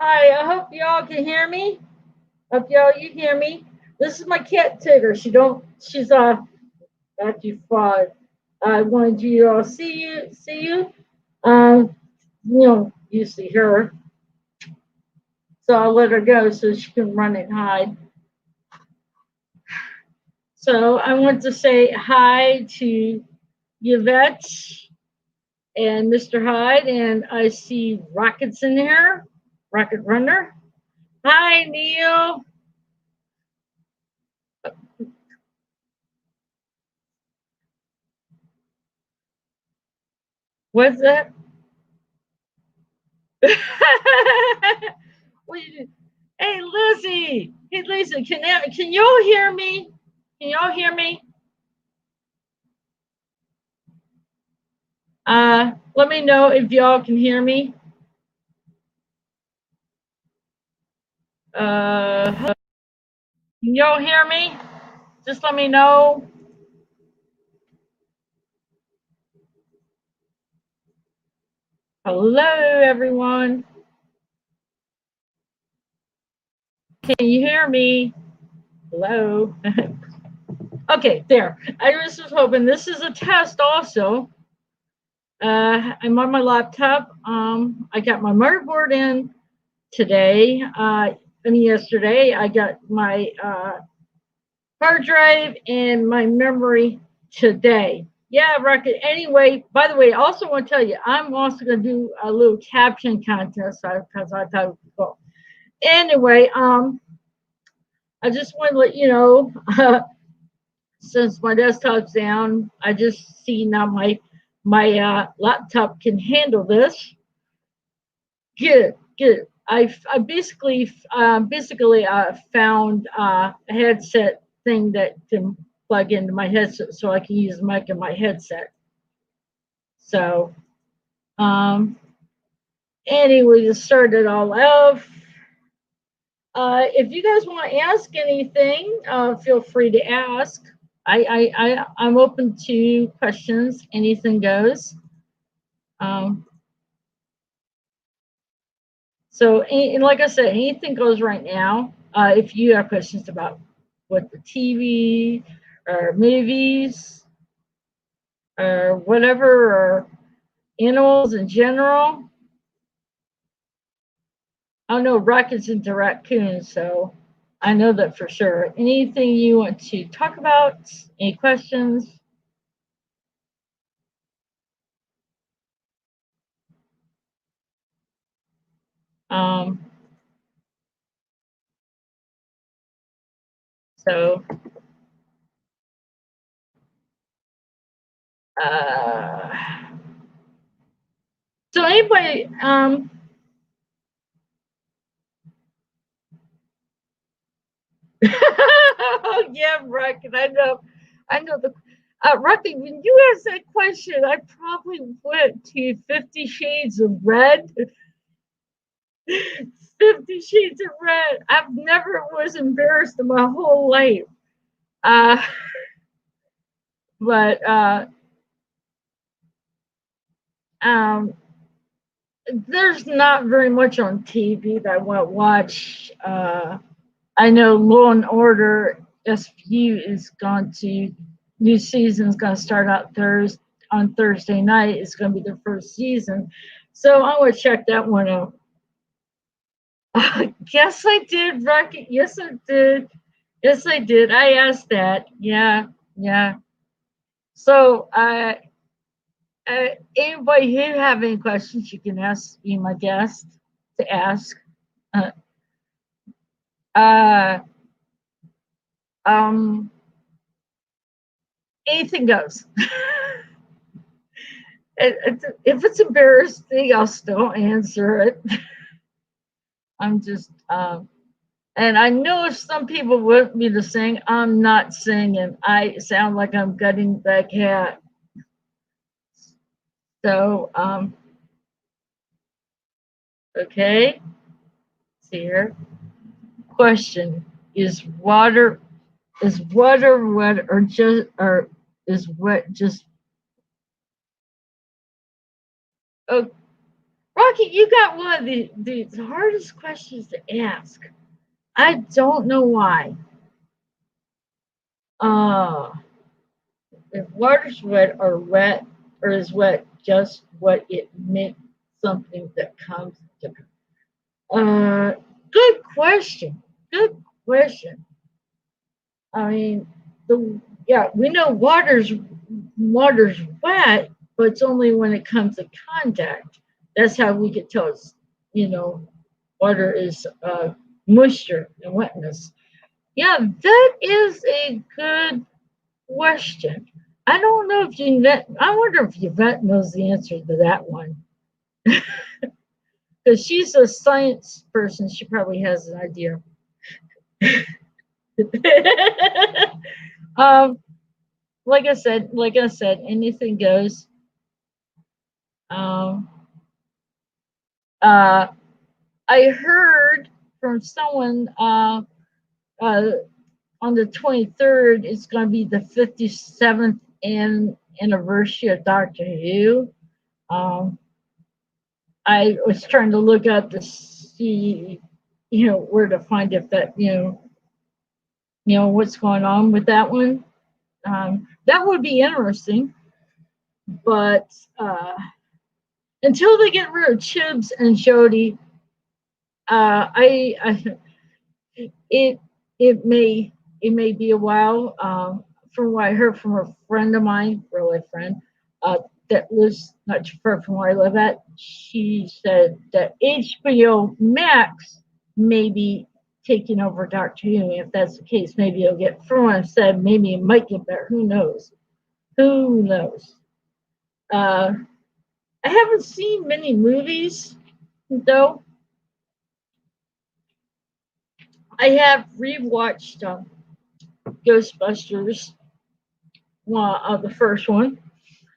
Hi, I hope y'all can hear me. Hope y'all you hear me. This is my cat Tigger. She's back to five. I wanted you all see you. Um you see her. So I'll let her go so she can run and hide. So I want to say hi to Yvette and Mr. Hyde, and I see Rockets in here. Rocket Runner. Hi, Neil. What's that? What you, hey, Lizzie. Hey, Lizzie. Can y'all hear me? Can y'all hear me? Let me know if y'all can hear me. Can y'all hear me? Just let me know. Hello, everyone. Can you hear me? Hello. Okay, there. I was just hoping this is a test also. I'm on my laptop. I got my motherboard in today. Yesterday. I got my hard drive and my memory today. Yeah, Rocket. Anyway, by the way, I also want to tell you, I'm also going to do a little caption contest because I thought it was cool. Anyway, I just want to let you know, since my desktop's down, I just see now my laptop can handle this. Good, good. I basically found a headset thing that can plug into my headset, so I can use the mic in my headset. So anyway, to start it all off, if you guys want to ask anything, feel free to ask. I'm open to questions. Anything goes. Um, and like I said, anything goes right now. If you have questions about what the TV or movies or whatever, or animals in general. I know rockets into raccoons, so I know that for sure. Anything you want to talk about? Any questions? Um, so, uh, so anybody, yeah, Rocket, I know the, Rocket, when you asked that question, I probably went to 50 Shades of Red. 50 Shades of Red. I've never was embarrassed in my whole life. Uh, but um, there's not very much on TV that I want to watch. I know Law and Order SVU is going to new season's going to start out Thursday on Thursday night. It's going to be the first season, so I want to check that one out. Yes, I did, Rocket. Yes, I did. Yes, I did. I asked that. Yeah, yeah. So, anybody who have any questions, you can ask me, my guest, to ask. Uh, uh, um, anything goes. If it's embarrassing, I'll still answer it. I'm just, and I know if some people want me to sing, I'm not singing. I sound like I'm gutting the cat. So, okay, see here. Question: is water wet or is wet just? Oh, Okay, you got one of the hardest questions to ask. I don't know why. Uh, if water's wet or wet, or is wet just what it makes something that comes to. Good question. Good question. I mean, the yeah, we know water's wet, but it's only when it comes to contact. That's how we can tell it's, you know, water is moisture and wetness. Yeah, that is a good question. I don't know if Yvette, I wonder if Yvette knows the answer to that one. Because she's a science person, she probably has an idea. um, like I said, anything goes. Um, uh, I heard from someone uh, on the 23rd, it's going to be the 57th anniversary of Doctor Who. Um, I was trying to look up to see, where to find if that, what's going on with that one. That would be interesting, but until they get rid of Chibs and Jody, I it it may be a while. From what I heard from a friend of mine, really a friend, that lives not too far from where I live at, she said that HBO Max may be taking over Doctor Who. If that's the case, maybe it'll get. From what I said, maybe it might get better. Who knows? Who knows? Uh, I haven't seen many movies though. I have rewatched Ghostbusters, the first one.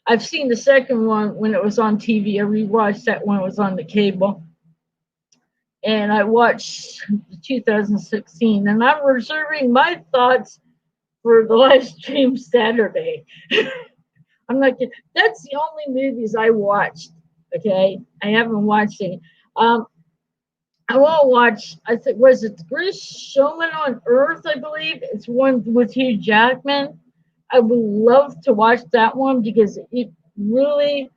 I've seen the second one when it was on TV. I rewatched that when it was on the cable. And I watched 2016. And I'm reserving my thoughts for the live stream Saturday. I'm not kidding. That's the only movies I watched. Okay. I haven't watched any. I want to watch, I think, was it The Greatest Showman on Earth, I believe? It's one with Hugh Jackman. I would love to watch that one because it really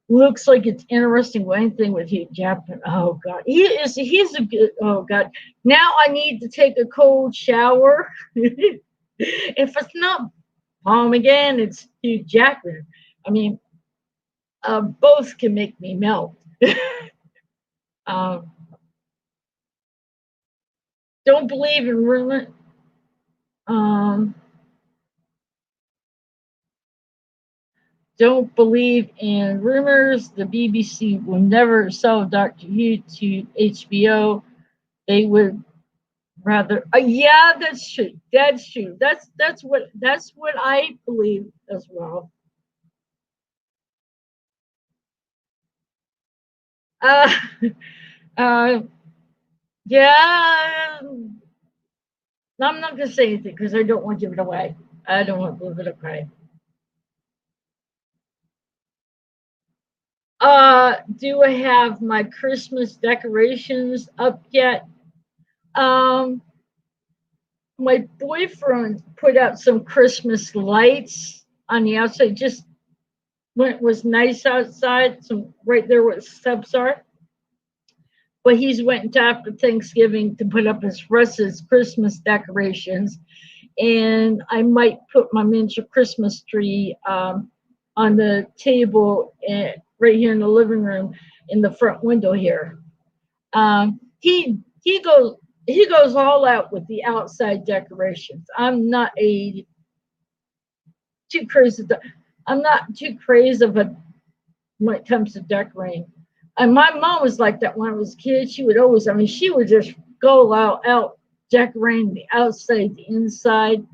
looks like it's interesting with anything with Hugh Jackman. Oh God, he's a good. Oh God, now I need to take a cold shower. If it's not Palm again, it's Hugh Jackman. I mean, both can make me melt. um, don't believe in rumor. Um, don't believe in rumors. The BBC will never sell Doctor Who to HBO. They would rather. Yeah, that's true. That's true. That's what I believe as well. Uh, uh, yeah. I'm not gonna say anything because I don't want to give it away. I don't want to give it away. Do I have my Christmas decorations up yet? Um, my boyfriend put out some Christmas lights on the outside, just when it was nice outside, some right there where the steps are. But he's went after Thanksgiving to put up his rest of his Christmas decorations, and I might put my miniature Christmas tree on the table right here in the living room in the front window here. He goes all out with the outside decorations. Too crazy. I'm not too crazy of a when it comes to decorating. And my mom was like that when I was a kid. She would always, I mean, she would just go out decorating the outside, the inside.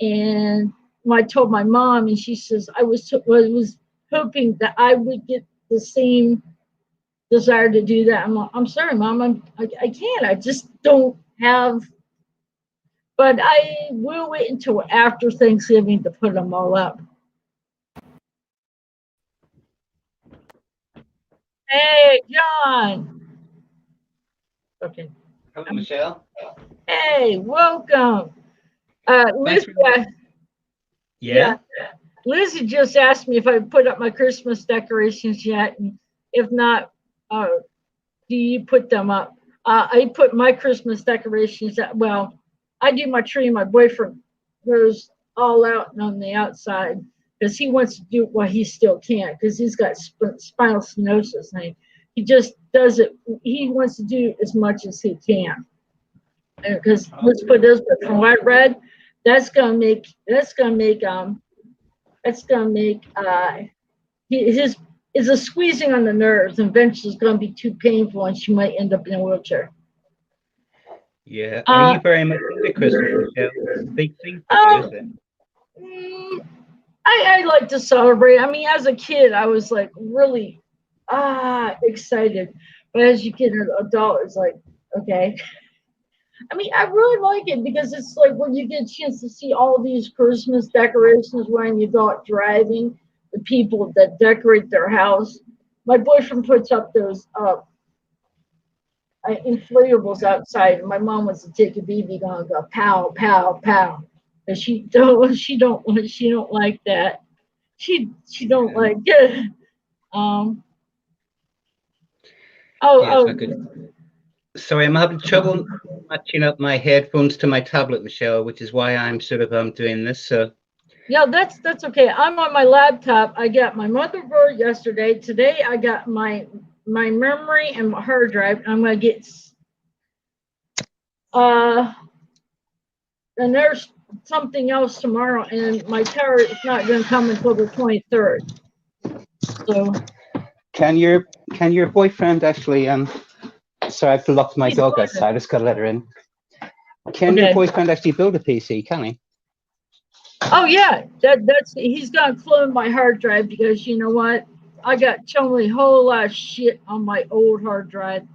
And when I told my mom, and she says, I was hoping that I would get the same desire to do that. I'm sorry, Mom, I can't. I just don't have. But I will wait until after Thanksgiving to put them all up. Hey, John. Okay. Hello, Michelle. Hey, welcome. Thanks Lizzie, very much. yeah, Yeah. Lizzie just asked me if I put up my Christmas decorations yet, and if not, uh, do you put them up? I put my Christmas decorations up. Well, I do my tree. My boyfriend goes all out on the outside because he wants to do what he still can't because he's got spinal stenosis and he just does it. He wants to do as much as he can because let's put this from what I read, that's gonna make his is a squeezing on the nerves and eventually it's going to be too painful and she might end up in a wheelchair. Yeah. Are Uh, you very much into Christmas, Michelle? It's a big thing for you, is um, it? mm, I like to celebrate. I mean, as a kid, I was like really excited, but as you get an adult, it's like okay. I mean, I really like it because it's like when you get a chance to see all these Christmas decorations when you go out driving, the people that decorate their house. My boyfriend puts up those inflatables outside, and my mom wants to take a BB gun and go pow pow pow. And she don't like that. She don't Yeah. like it. Um. Oh Yeah, it's not good. oh. Sorry, I'm having trouble matching up my headphones to my tablet, Michelle, which is why I'm sort of doing this. So Yeah, that's okay. I'm on my laptop. I got my motherboard yesterday. Today I got my memory and my hard drive. I'm gonna get uh and there's something else tomorrow, and my tower is not gonna come until the 23rd. So can your can your boyfriend actually sorry, I have to lock my he's dog going to outside, I just gotta let her in. Can your okay. boyfriend actually build a PC, can he? Oh yeah, that's he's gonna clone my hard drive because you know what? I got totally a whole lot of shit on my old hard drive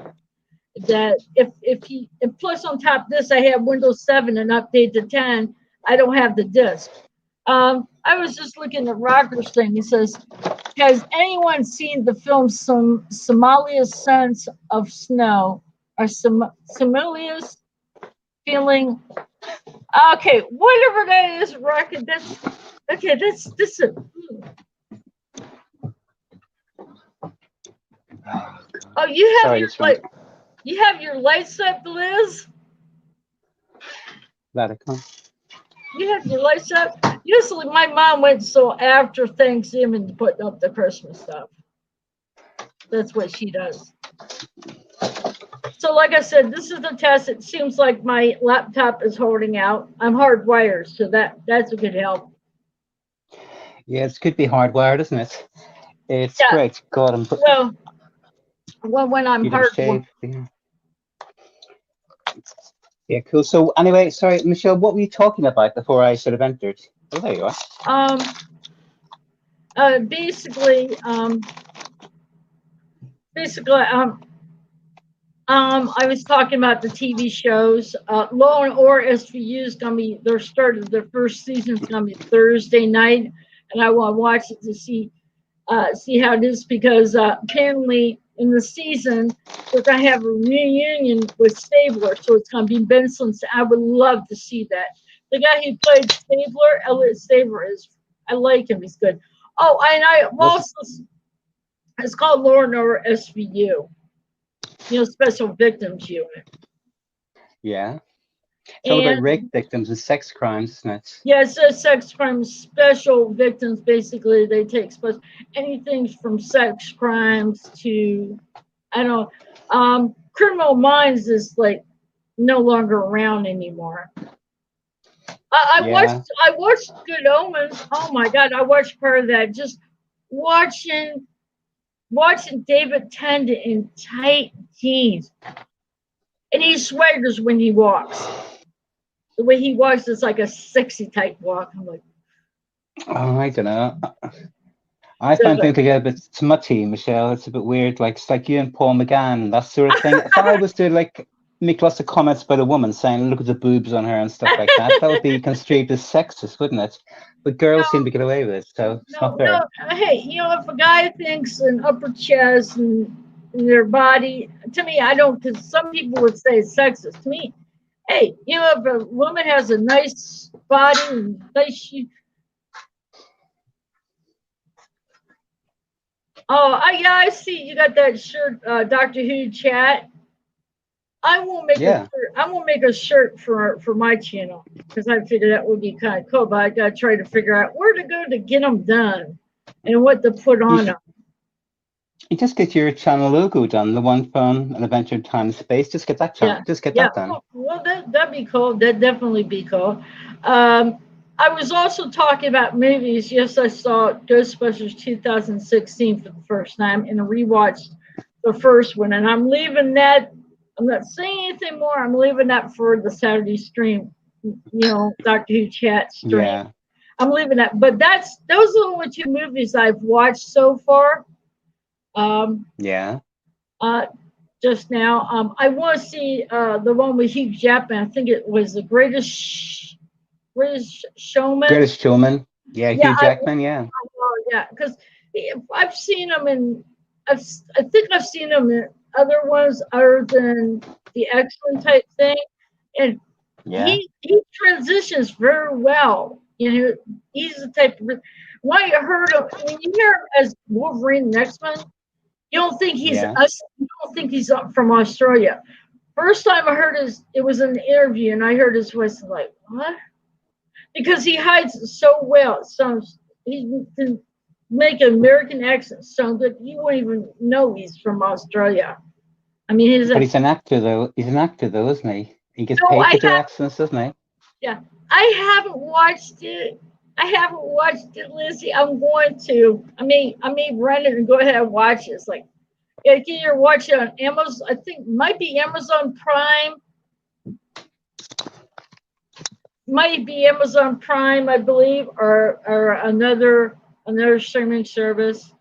that if he and plus on top of this I have Windows 7 and update to 10, I don't have the disk. I was just looking at Rocker's thing. It says, has anyone seen the film Somalia's Sense of Snow or Somalia's feeling? Okay, whatever that is, Rocket. That's okay. That's this. Oh, you have Sorry, your just trying to you have your lights up, Liz. let it come. You have your lights up. Usually, my mom went so after Thanksgiving to put up the Christmas stuff. That's what she does. So, like I said, this is the test. It seems like my laptop is holding out. I'm hardwired, so that's a good help. Yeah, it could be hardwired, isn't it? It's Yeah. great. God, I'm put Well, when I'm you did a hard, shave. Yeah. Yeah, cool. So anyway, sorry, Michelle, what were you talking about before I sort of entered? Oh, there you are. um, uh, basically, um, basically, I was talking about the TV shows. Law and Order SVU is gonna be their first season is gonna be Thursday night, and I want to watch it to see how it is because apparently in the season they're gonna have a reunion with Stabler, so it's gonna be Benson. I would love to see that. The guy who played Stabler, Elliot Stabler, is I like him. He's good. Oh, and I Was it? also it's called Law and Order SVU, Special Victims Unit. Yeah. It's all about And rape victims and sex crimes, isn't it? yeah, it says sex crimes, special victims. Basically, they take anything from sex crimes to, I don't know, Criminal Minds is like no longer around anymore. Yeah. I watched Good Omens. Oh my God, I watched part of that. Just watching David Tennant in tight jeans, and he swaggers when he walks. The way he walks is like a sexy type walk. I'm like, Oh, I don't know. I so find things like a bit smutty, Michelle. It's a bit weird. Like it's like you and Paul McGann and that sort of thing. If I was to like, make lots of comments about a woman saying, look at the boobs on her and stuff like that. That would be construed as sexist, wouldn't it? But girls seem to get away with it, so it's not fair. Hey, if a guy thinks an upper chest and their body, to me, I don't, because some people would say it's sexist. To me, hey, if a woman has a nice body and nice, I see you got that shirt, Doctor Who chat. I won't make a shirt. I won't make a shirt for my channel because I figured that would be kind of cool. But I gotta try to figure out where to go to get them done and what to put on them. You just get your channel logo done, the one from An Adventure in Time and Space. Just get that channel. Just get that done. Well, that'd be cool. That'd definitely be cool. I was also talking about movies. Yes, I saw Ghostbusters 2016 for the first time and rewatched the first one. And I'm leaving that. I'm not saying anything more. I'm leaving that for the Saturday stream. Doctor Who chat stream. Yeah. I'm leaving that. But those are the only two movies I've watched so far. Just now. I want to see the one with Hugh Jackman. I think it was The Greatest Showman. Greatest Showman. Yeah, Hugh Jackman. Yeah, because I've seen him in. I think I've seen him in other ones other than the X-Men type thing, and he transitions very well. He's the type of. When you heard him, when you hear him as Wolverine X-Men, you don't think he's us. You don't think he's from Australia. First time I heard it was an interview, and I heard his voice. I'm like, what? Because he hides it so well. He can make an American accent sound good. You won't even know he's from Australia. I mean, but he's an actor though. He's an actor though, isn't he? He gets paid to do accents, doesn't he? Yeah, I haven't watched it. Lizzie. I'm going to. I may rent it and go ahead and watch it. It's like, you can either watch it on Amazon. I think it might be Amazon Prime. Might be Amazon Prime, I believe, or another streaming service.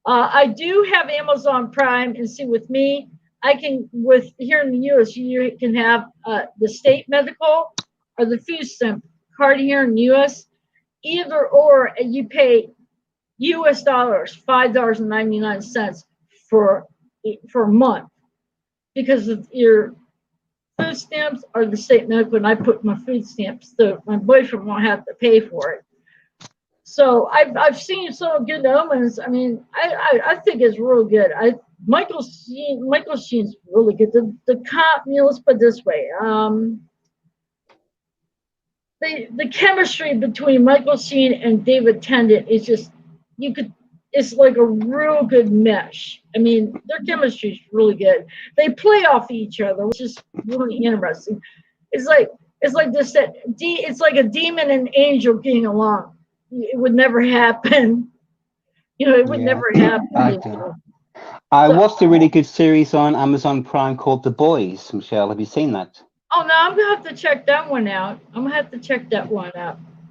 I do have Amazon Prime, and see, with me, I can, with here in the U.S., you can have the state medical or the food stamp card here in the U.S. Either or, and you pay U.S. dollars, $5.99 for a month, because of your food stamps or the state medical, and I put my food stamps, so my boyfriend won't have to pay for it. So I've seen some good omens. I mean, I think it's real good. Michael Sheen's really good. The cop, let's put it this way. The chemistry between Michael Sheen and David Tennant is just, it's like a real good mesh. I mean, their chemistry is really good. They play off each other, which is really interesting. It's like this. It's like a demon and angel getting along. It would never happen. It would never happen. I watched a really good series on Amazon Prime called The Boys. Michelle, have you seen that? Oh no, I'm gonna have to check that one out.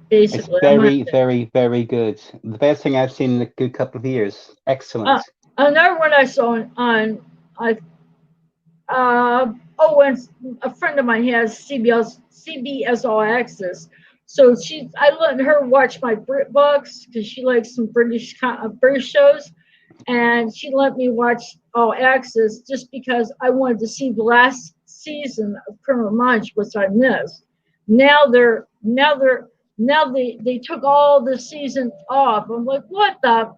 Basically, it's very, very, very good. The best thing I've seen in a good couple of years. Excellent. Another one I saw and a friend of mine has CBS All Access. So I let her watch my BritBox because she likes some British shows, and she let me watch All Access just because I wanted to see the last season of Criminal Minds, which I missed. Now they took all the season off. I'm like, what the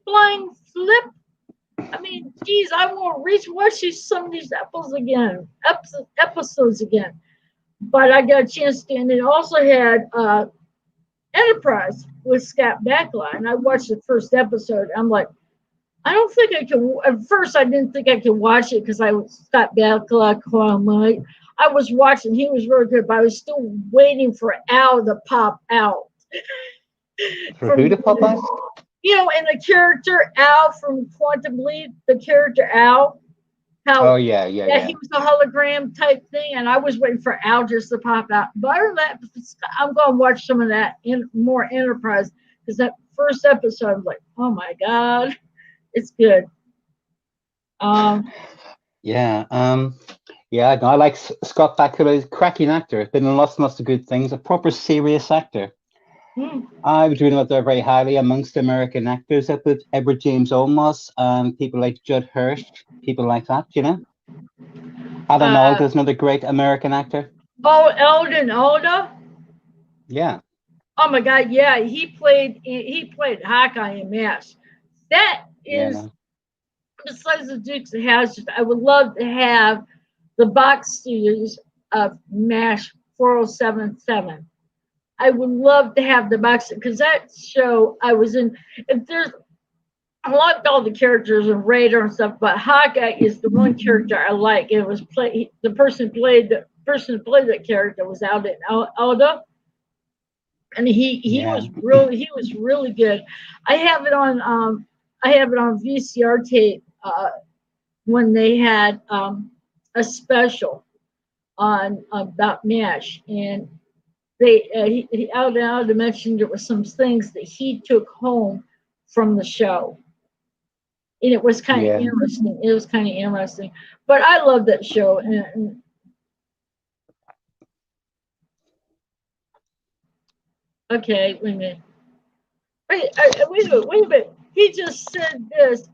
flying flip? I mean, geez, I want to watch some of these episodes again. But I got a chance to, and it also had Enterprise with Scott Bakula, and I watched the first episode. I'm like, I don't think I can. At first, I didn't think I could watch it because I was Scott Bakula. I was watching; he was very good, but I was still waiting for Al to pop out. For who to pop out? And the character Al from Quantum Leap, the character Al. He was a hologram type thing, and I was waiting for Al just to pop out. But other than that, I'm going to watch some of that more Enterprise, because that first episode, I was like, oh my God, it's good. Yeah, no, I like Scott Bakula, cracking actor. Been in lots of good things. A proper serious actor. I was reading about that very highly amongst American actors. Up with Edward James Olmos and people like Judd Hirsch, people like that. You know, Alan Alda is another great American actor. Oh, Eldon Alda. Yeah. Oh my God, yeah, he played Hawkeye in MASH. That is, Yeah. besides the Dukes of Hazzard, I would love to have the box series of MASH 4077. I would love to have the box because that show I was in. If there's, I liked all the characters of Raider and stuff, but Hawkeye is the one character I like. It was the person who played that character was Alden Alda, and he Yeah. was really good. I have it on VCR tape when they had a special on about MASH, and he out loud mentioned there were some things that he took home from the show, and it was kind of interesting. It was kind of interesting, but I love that show. And okay, wait a minute. Wait a minute. He just said this.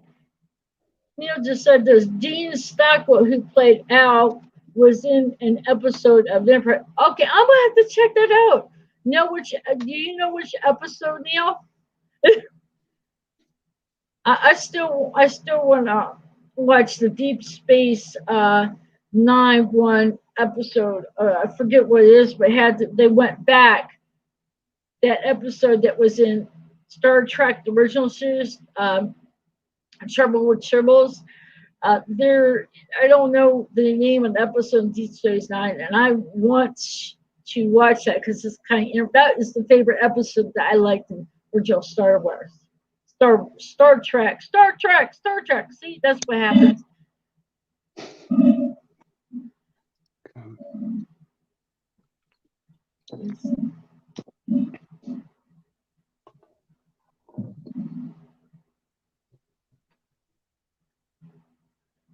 Neil just said this. Dean Stockwell, who played Al, was in an episode of Emperor. Okay, I'm gonna have to check that out. Do you know which episode, Neil? I still want to watch the Deep Space Nine episode. I forget what it is, but they went back that episode that was in Star Trek, the original series, Trouble with Tribbles. I don't know the name of the episode of Deep Space Nine, and I want to watch that because it's that is the favorite episode that I liked in original Star Wars. Star Trek. See, that's what happens.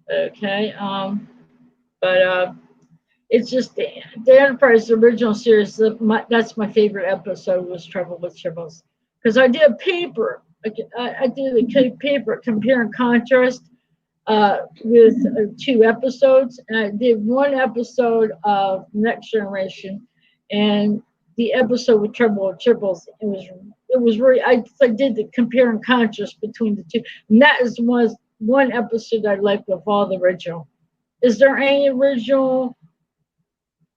Okay, but it's just the Enterprise original series. That's my favorite episode was Trouble with Tribbles because I did a paper. I did a paper compare and contrast with 2 episodes, and I did 1 episode of Next Generation, and the episode with Trouble with Tribbles. It was really I did the compare and contrast between the 2, and that is one episode I liked of all the original. Is there any original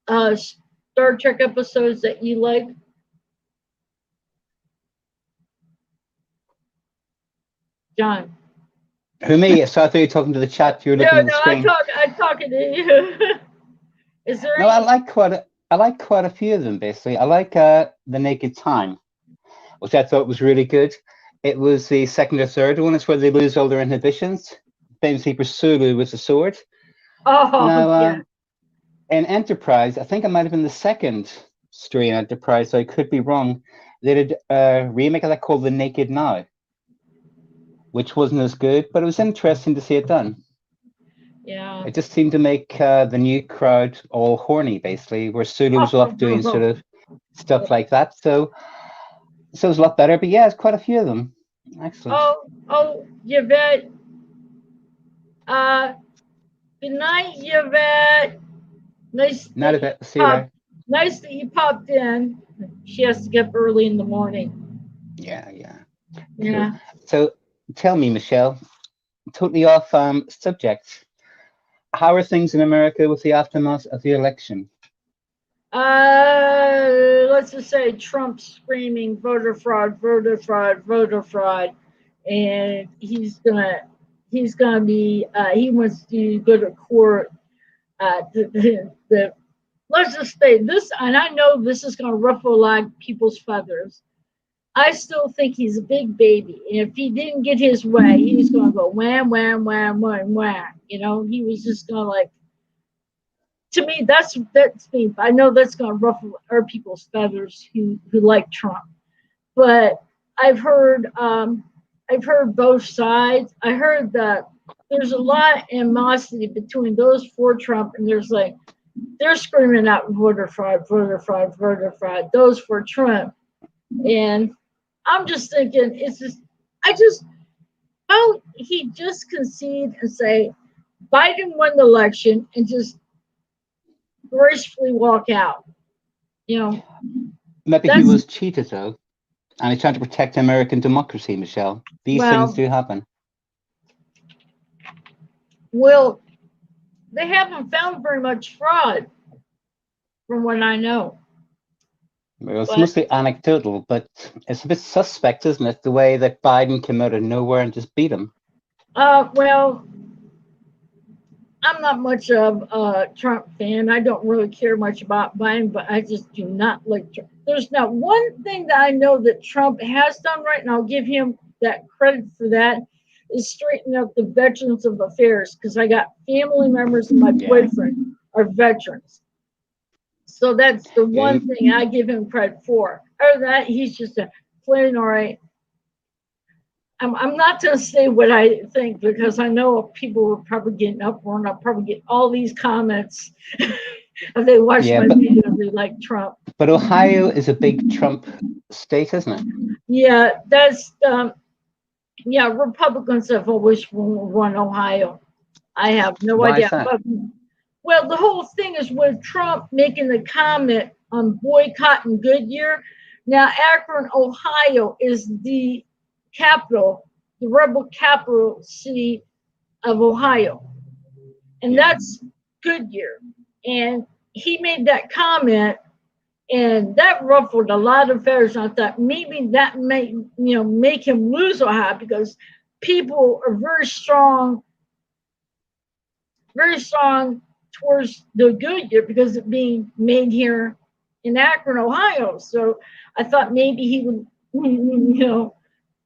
Star Trek episodes that you like? John. Who, me? So I thought you were talking to the chat. You were looking at the screen. I'm talking to you. Is there? No, I like quite a few of them. Basically, I like The Naked Time, which I thought was really good. It was the second or third one. It's where they lose all their inhibitions. Famously for Sulu with the sword. Oh, now, yeah. In Enterprise, I think it might have been the second story in Enterprise, so I could be wrong. They did a remake of that called The Naked Now, which wasn't as good, but it was interesting to see it done. Yeah. It just seemed to make the new crowd all horny, basically, where Sulu was off doing sort of stuff like that. So it was a lot better, but yeah, it's quite a few of them. Excellent. Oh, Yvette. Good night, Yvette. Nice. Not Yvette. See you there. Nice that you popped in. She has to get up early in the morning. Yeah. Yeah. Cool. So tell me, Michelle, totally off subject. How are things in America with the aftermath of the election? Let's just say Trump screaming voter fraud, and he wants to go to court. Let's just say this, and I know this is going to ruffle a lot of people's feathers. I still think he's a big baby, and if he didn't get his way, he was going to go wham, wham, wham, wham, wham. He was just going to like. To me, that's me. I know that's going to ruffle our people's feathers who like Trump, but I've heard both sides. I heard that there's a lot of animosity between those for Trump, and there's like they're screaming out voter fraud, voter fraud, voter fraud. Those for Trump, and I'm just thinking it's just how he just concede and say Biden won the election and just gracefully walk out. You know, Maybe he was cheated though, and he's trying to protect American democracy, Michelle. These things do happen. Well, they haven't found very much fraud, from what I know. Well, it's mostly anecdotal, but it's a bit suspect, isn't it? The way that Biden came out of nowhere and just beat him. Well, I'm not much of a Trump fan. I don't really care much about Biden, but I just do not like Trump. There's not one thing that I know that Trump has done right, and I'll give him that credit for that, is straighten up the Veterans of Affairs, because I got family members and my boyfriend are veterans. So that's the one thing I give him credit for. Other than that, he's just a plain all right. I'm not going to say what I think, because I know people will probably get an uproar, and I'll probably get all these comments if they watch my video and they like Trump. But Ohio is a big Trump state, isn't it? Yeah, that's Republicans have always won Ohio. I have no idea. But, well, the whole thing is with Trump making the comment on boycotting Goodyear. Now, Akron, Ohio is the capital, the rebel capital city of Ohio. And that's Goodyear. And he made that comment, and that ruffled a lot of feathers. I thought maybe that may, make him lose Ohio, because people are very strong towards the Goodyear because it's being made here in Akron, Ohio. So I thought maybe he would,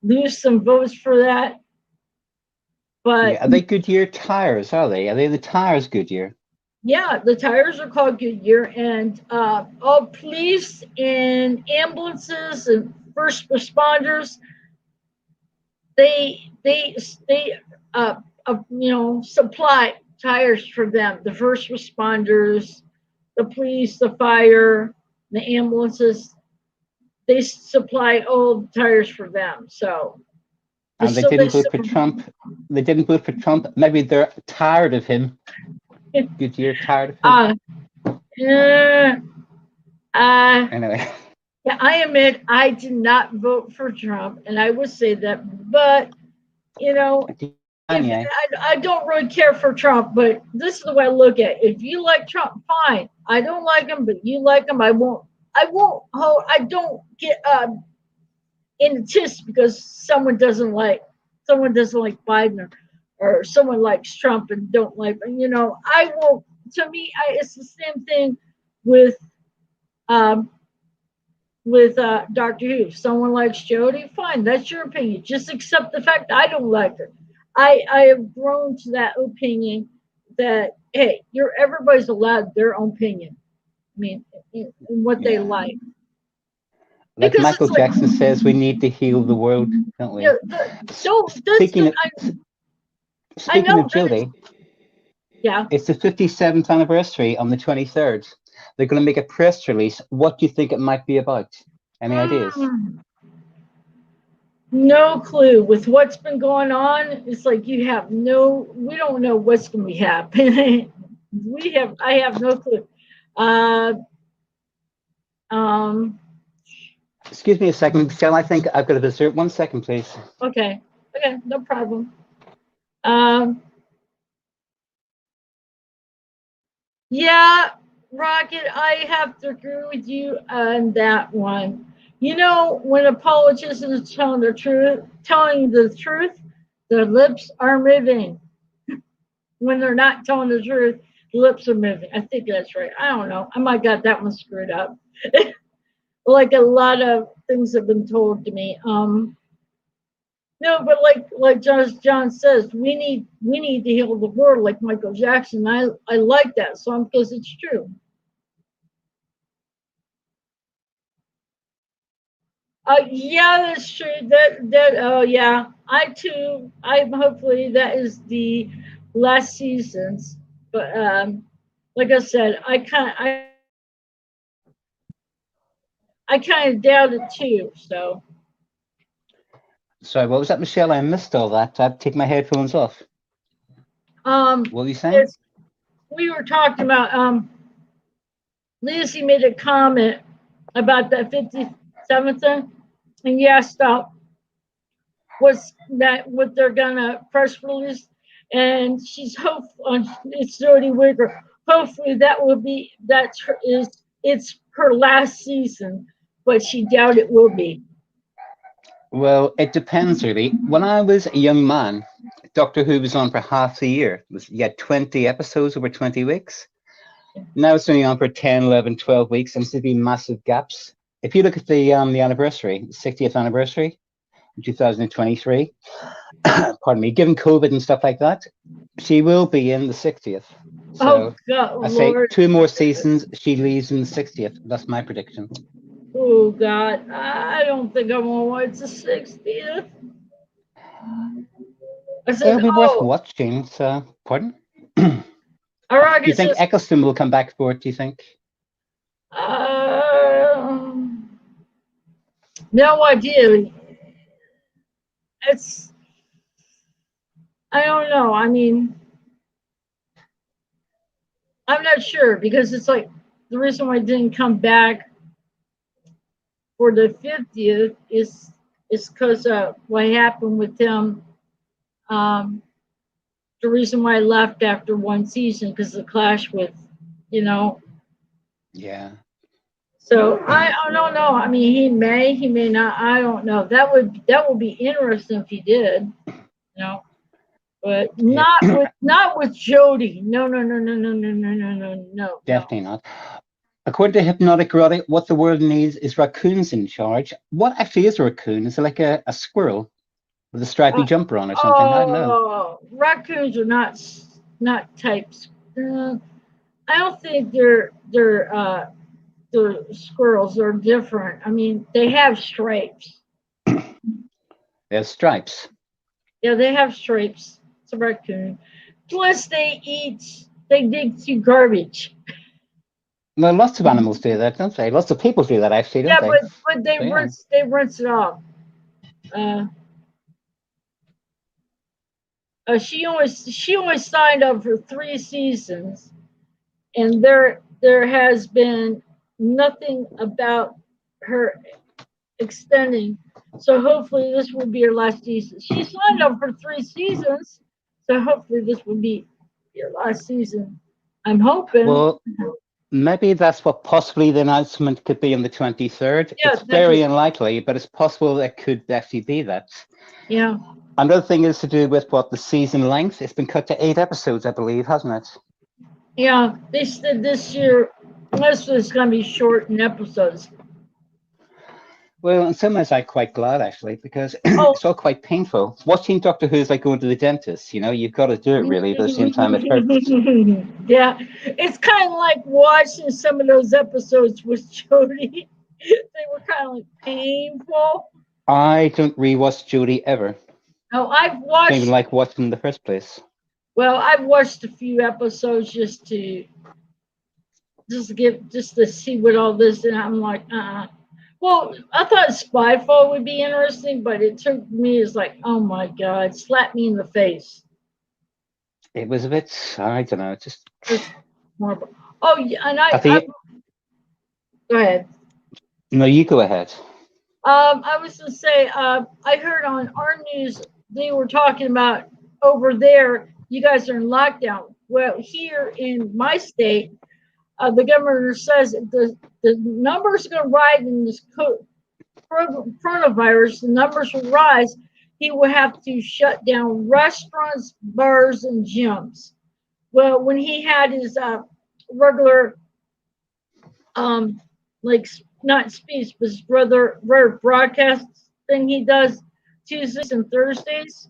lose some votes for that. But are they Goodyear tires? Are they? Are they the tires Goodyear? Yeah, the tires are called Goodyear, and all police and ambulances and first responders, they supply tires for them. The first responders, the police, the fire, the ambulances, they supply all the tires for them. So, and they didn't vote for Trump. They didn't vote for Trump. Maybe they're tired of him. Goodyear tired of him. Anyway. Yeah, I admit I did not vote for Trump, and I would say that. But I don't really care for Trump. But this is the way I look at it. If you like Trump, fine. I don't like him, but you like him. I don't get in the tits because someone doesn't like Biden, or someone likes Trump and don't like. I will. To me, it's the same thing with Dr. Who. If someone likes Jodie, fine, that's your opinion. Just accept the fact that I don't like her. I have grown to that opinion that, hey, everybody's allowed their own opinion. I mean, in what they like. Like because Michael Jackson says, we need to heal the world, don't we? Speaking of Jodie, it's the 57th anniversary on the 23rd. They're going to make a press release. What do you think it might be about? Any ideas? No clue. With what's been going on, it's like we don't know what's going to be happening. I have no clue. Excuse me a second, Michelle. I think I've got a visitor. 1 second, please. Okay, no problem. Yeah, Rocket, I have to agree with you on that one. When a politician is telling the truth, their lips are moving. When they're not telling the truth, the lips are moving. I think that's right. I don't know. I might got that one screwed up. Like a lot of things have been told to me. No, but like John says, we need to heal the world like Michael Jackson. I like that song because it's true. Yeah, that's true. Oh yeah, I too. I'm hopefully that is the last seasons. But like I said, I kind of doubt it too. So Sorry, what was that, Michelle? I missed all that. I've taken my headphones off. What were you saying? it's we were talking about Lizzie made a comment about that 57th one, and you asked what's that what they're gonna press release, and she's hopeful. It's Jodie Whittaker. Hopefully that will be it's her last season, but she doubt it will be. Well, it depends really. When I was a young man, Doctor Who was on for half the year. You had 20 episodes over 20 weeks. Now it's only on for 10, 11, 12 weeks, and there's been massive gaps. If you look at the anniversary, 60th anniversary, 2023, pardon me, given COVID and stuff like that, she will be in the 60th. So Oh God, I say Lord. 2 more seasons, she leaves in the 60th. That's my prediction. Oh God, I don't think I'm gonna watch the 60th. I said, It'll be worth oh, watching. So, pardon? all right, Do you it's think just, Eccleston will come back for it? Do you think? no idea. It's, I don't know. I mean, I'm not sure because it's like the reason why I didn't come back for the 50th is because what happened with him. Um, the reason why I left after one season because the clash with, you know. Yeah. So I don't know. I mean, he may not. I don't know. That would be interesting if he did, but Yeah. not with Jodie. No, no, no, no, no, no, no, no, no, no, no. Definitely not. According to Hypnotic Erotic, what the world needs is raccoons in charge. What actually is a raccoon? Is it like a squirrel with a stripy jumper on or something? I don't know. Raccoons are not types. I don't think they're squirrels. They're different. I mean, they have stripes. There's stripes. Yeah, they have stripes. It's a raccoon. Plus, they dig through garbage. Well, lots of animals do that, don't they? Lots of people do that, actually, don't Yeah, they? but they So, yeah. rinse it off. Uh, she only signed up for 3 seasons, and there has been nothing about her extending. So hopefully this will be her last season. She signed up for 3 seasons, so hopefully this will be your last season. I'm hoping. Well, maybe that's what possibly the announcement could be on the 23rd. Yeah, It's very unlikely, but it's possible it could actually be that. Yeah. Another thing is to do with what the season length. It's been cut to 8 episodes, I believe, hasn't it? Yeah, they said this year most of it's going to be short in episodes. Well, in some ways, I'm quite glad, actually, because it's all quite painful. Watching Doctor Who is like going to the dentist. You've got to do it, really, but at the same time, it hurts. Yeah, it's kind of like watching some of those episodes with Jodie. They were kind of like painful. I don't rewatch Jodie ever. No, I've I don't watched. even like watching in the first place. Well, I've watched a few episodes just to see what all this, and I'm like, Well, I thought Spyfall would be interesting, but it took me as like, oh my god, slap me in the face. It was a bit, I don't know, just more. Oh yeah, and go ahead. No, you go ahead. I was to say, I heard on our news they were talking about over there. You guys are in lockdown. Well, here in my state, the governor says the numbers are going to rise in this coronavirus. The numbers will rise. He will have to shut down restaurants, bars, and gyms. Well, when he had his regular, like not speech, but his brother broadcast thing he does Tuesdays and Thursdays.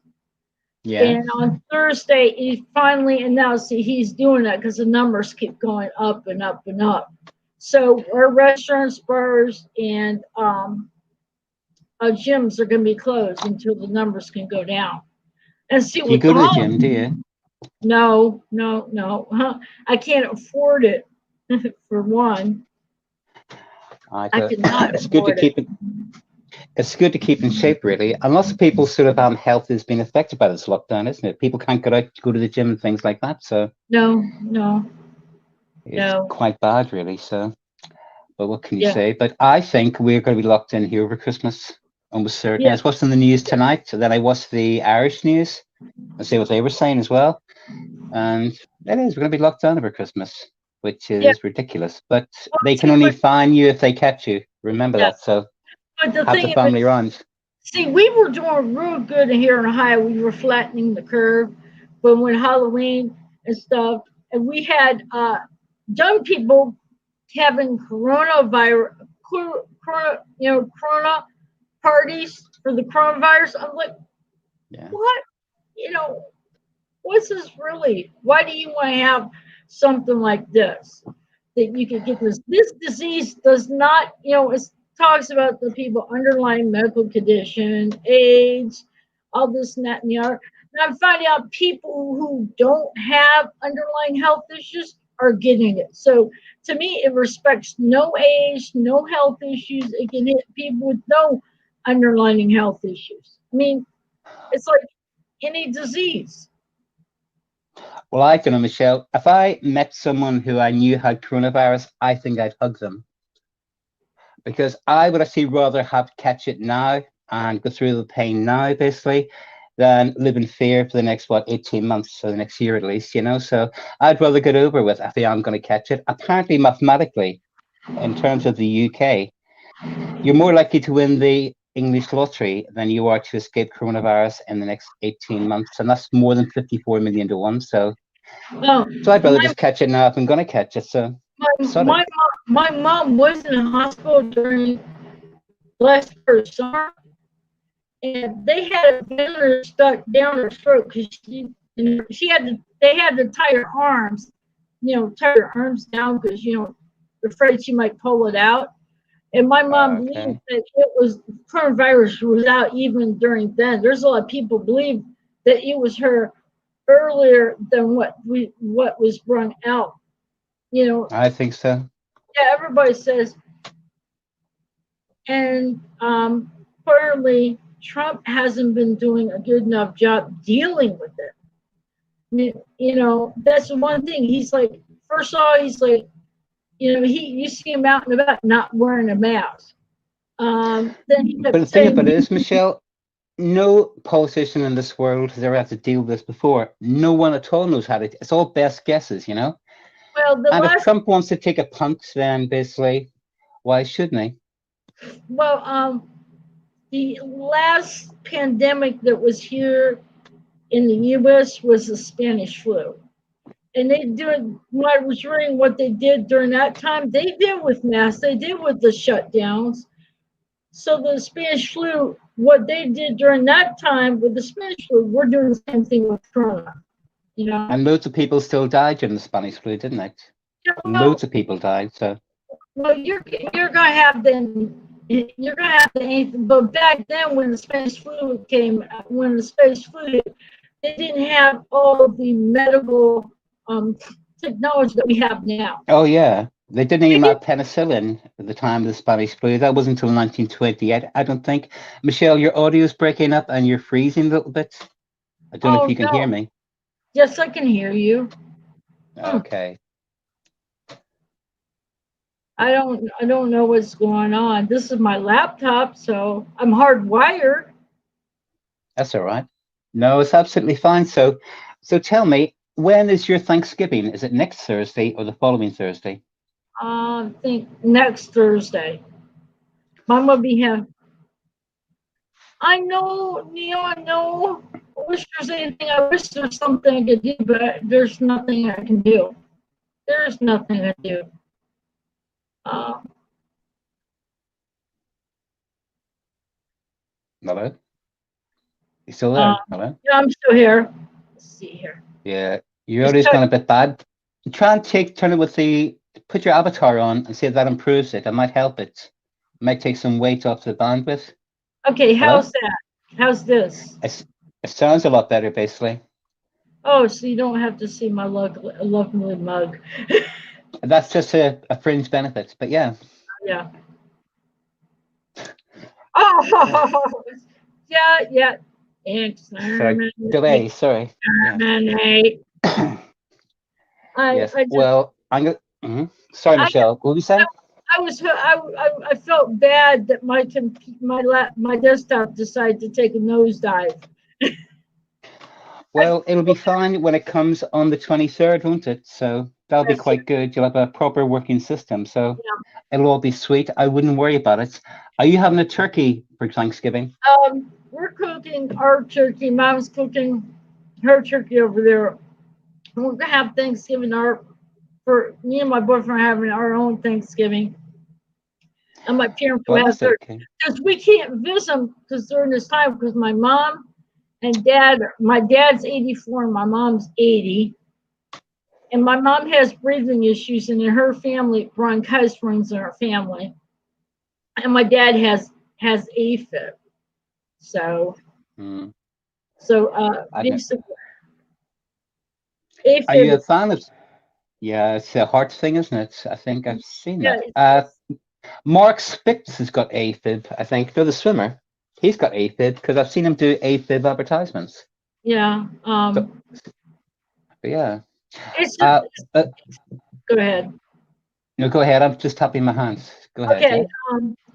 Yeah. And on Thursday, he finally announced that he's doing that because the numbers keep going up and up and up. So our restaurants, bars, and gyms are going to be closed until the numbers can go down. And see, Do you with go to the all, gym, do you? no, no, no, I can't afford it. For one, I cannot It's good to afford it. keep it. It's good to keep in shape, really. And lots of people's sort of health has been affected by this lockdown, isn't it? People can't get out, go to the gym and things like that. So No, no, it's no. quite bad, really. So, but what can you Yeah, say? But I think we're going to be locked in here over Christmas, almost certainly. I yeah, was watching the news tonight, so then I watched the Irish news and see what they were saying as well. And it is, we're going to be locked down over Christmas, which yeah. is ridiculous. But Well, they can see, only fine you if they catch you. Remember yeah. that. So But the have the thing is, family around. see, we were doing real good here in Ohio. We were flattening the curve, but when Halloween and stuff, and we had young people having corona parties for the coronavirus. I'm like, Yeah. what? You know, what's this really? Why do you want to have something like this? That you could get this. This disease does not, it talks about the people underlying medical condition, AIDS, all this and that and the other. And I'm finding out people who don't have underlying health issues are getting it. So to me, it respects no age, no health issues. It can hit people with no underlying health issues. I mean, it's like any disease. Well, I don't know, Michelle. If I met someone who I knew had coronavirus, I think I'd hug them because I would actually rather have catch it now and go through the pain now, basically, than live in fear for the next 18 months, or the next year at least, So I'd rather get over with if I am going to catch it. Apparently, mathematically, in terms of the UK, you're more likely to win the English lottery than you are to escape coronavirus in the next 18 months, and that's more than 54 million to 1. So Well, I'd rather just catch it now if I'm going to catch it. So my mom was in a hospital during last first summer, and they had a ventilator stuck down her throat because they had to tie her arms, tie her arms down because they're afraid she might pull it out. And my mom okay. believes that it was coronavirus was out even during then. There's a lot of people believe that it was her earlier than what was brung out. I think so. Yeah, everybody says. And apparently Trump hasn't been doing a good enough job dealing with it. That's one thing. He's like, first of all, he's like, you see him out and about not wearing a mask. Then he But kept the thing saying, about it is, Michelle, no politician in this world has ever had to deal with this before. No one at all knows how to. It's all best guesses, well, And if Trump wants to take a punt, then basically, why shouldn't he? well, the last pandemic that was here in the U.S. was the Spanish flu. And they did, when I was reading what they did during that time, they did with masks, they did with the shutdowns. So the Spanish flu, what they did during that time with the Spanish flu, we're doing the same thing with Corona. And loads of people still died during the Spanish flu, didn't they? Loads of people died. So. Well, you're gonna have the but back then when the Spanish flu they didn't have all the medical technology that we have now. Oh yeah, they didn't even have penicillin at the time of the Spanish flu. That wasn't until 1920. I don't think. Michelle, your audio is breaking up and you're freezing a little bit. I don't know if you can hear me. Yes, I can hear you. Okay. I don't know what's going on. This is my laptop, so I'm hardwired. That's all right. No, it's absolutely fine. So tell me, when is your Thanksgiving? Is it next Thursday or the following Thursday? I think next Thursday. Mom will be here. I know, Neil, I know. I wish there's anything. I wish there's something I could do, but there's nothing I can do. There's nothing I do. Hello? You still there? Hello? Yeah, I'm still here. Let's see here. Yeah, your audio's gone a bit bad. Try and turn it with put your avatar on and see if that improves it. That might help it. Might take some weight off the bandwidth. Okay, Hello? how's that? How's this? It sounds a lot better, basically. Oh, so you don't have to see my lovely mug. That's just a fringe benefit, but yeah. Yeah. Oh, yeah. Sorry, delay. Sorry. Yeah. Exterminate. Yes. I just Well, I'm gonna. Sorry, I Michelle. What were you saying? I felt bad that my desktop decided to take a nosedive. I, Well, it'll be fine when it comes on the 23rd, won't it? So that'll be yes, quite good. You'll have a proper working system. So yeah. it'll all be sweet. I wouldn't worry about it. Are you having a turkey for Thanksgiving? We're cooking our turkey. Mom's cooking her turkey over there. And we're gonna have Thanksgiving. For me and my boyfriend are having our own Thanksgiving, and my parents will have theirs Fantastic. because we can't visit them because during this time because my mom and dad. My dad's 84 and my mom's 80. And my mom has breathing issues, and in her family, bronchitis runs in her family. And my dad has AFib. So Mm. I don't, basically, are you AFib. a fan of? Yeah, it's a heart thing, isn't it? I think I've seen Yeah, that. Mark Spitz has got AFib. I think. The swimmer. He's got AFib because I've seen him do AFib advertisements. yeah. So, but yeah. It's just Uh, uh, go ahead. no, go ahead. I'm just tapping my hands. Go ahead. Okay.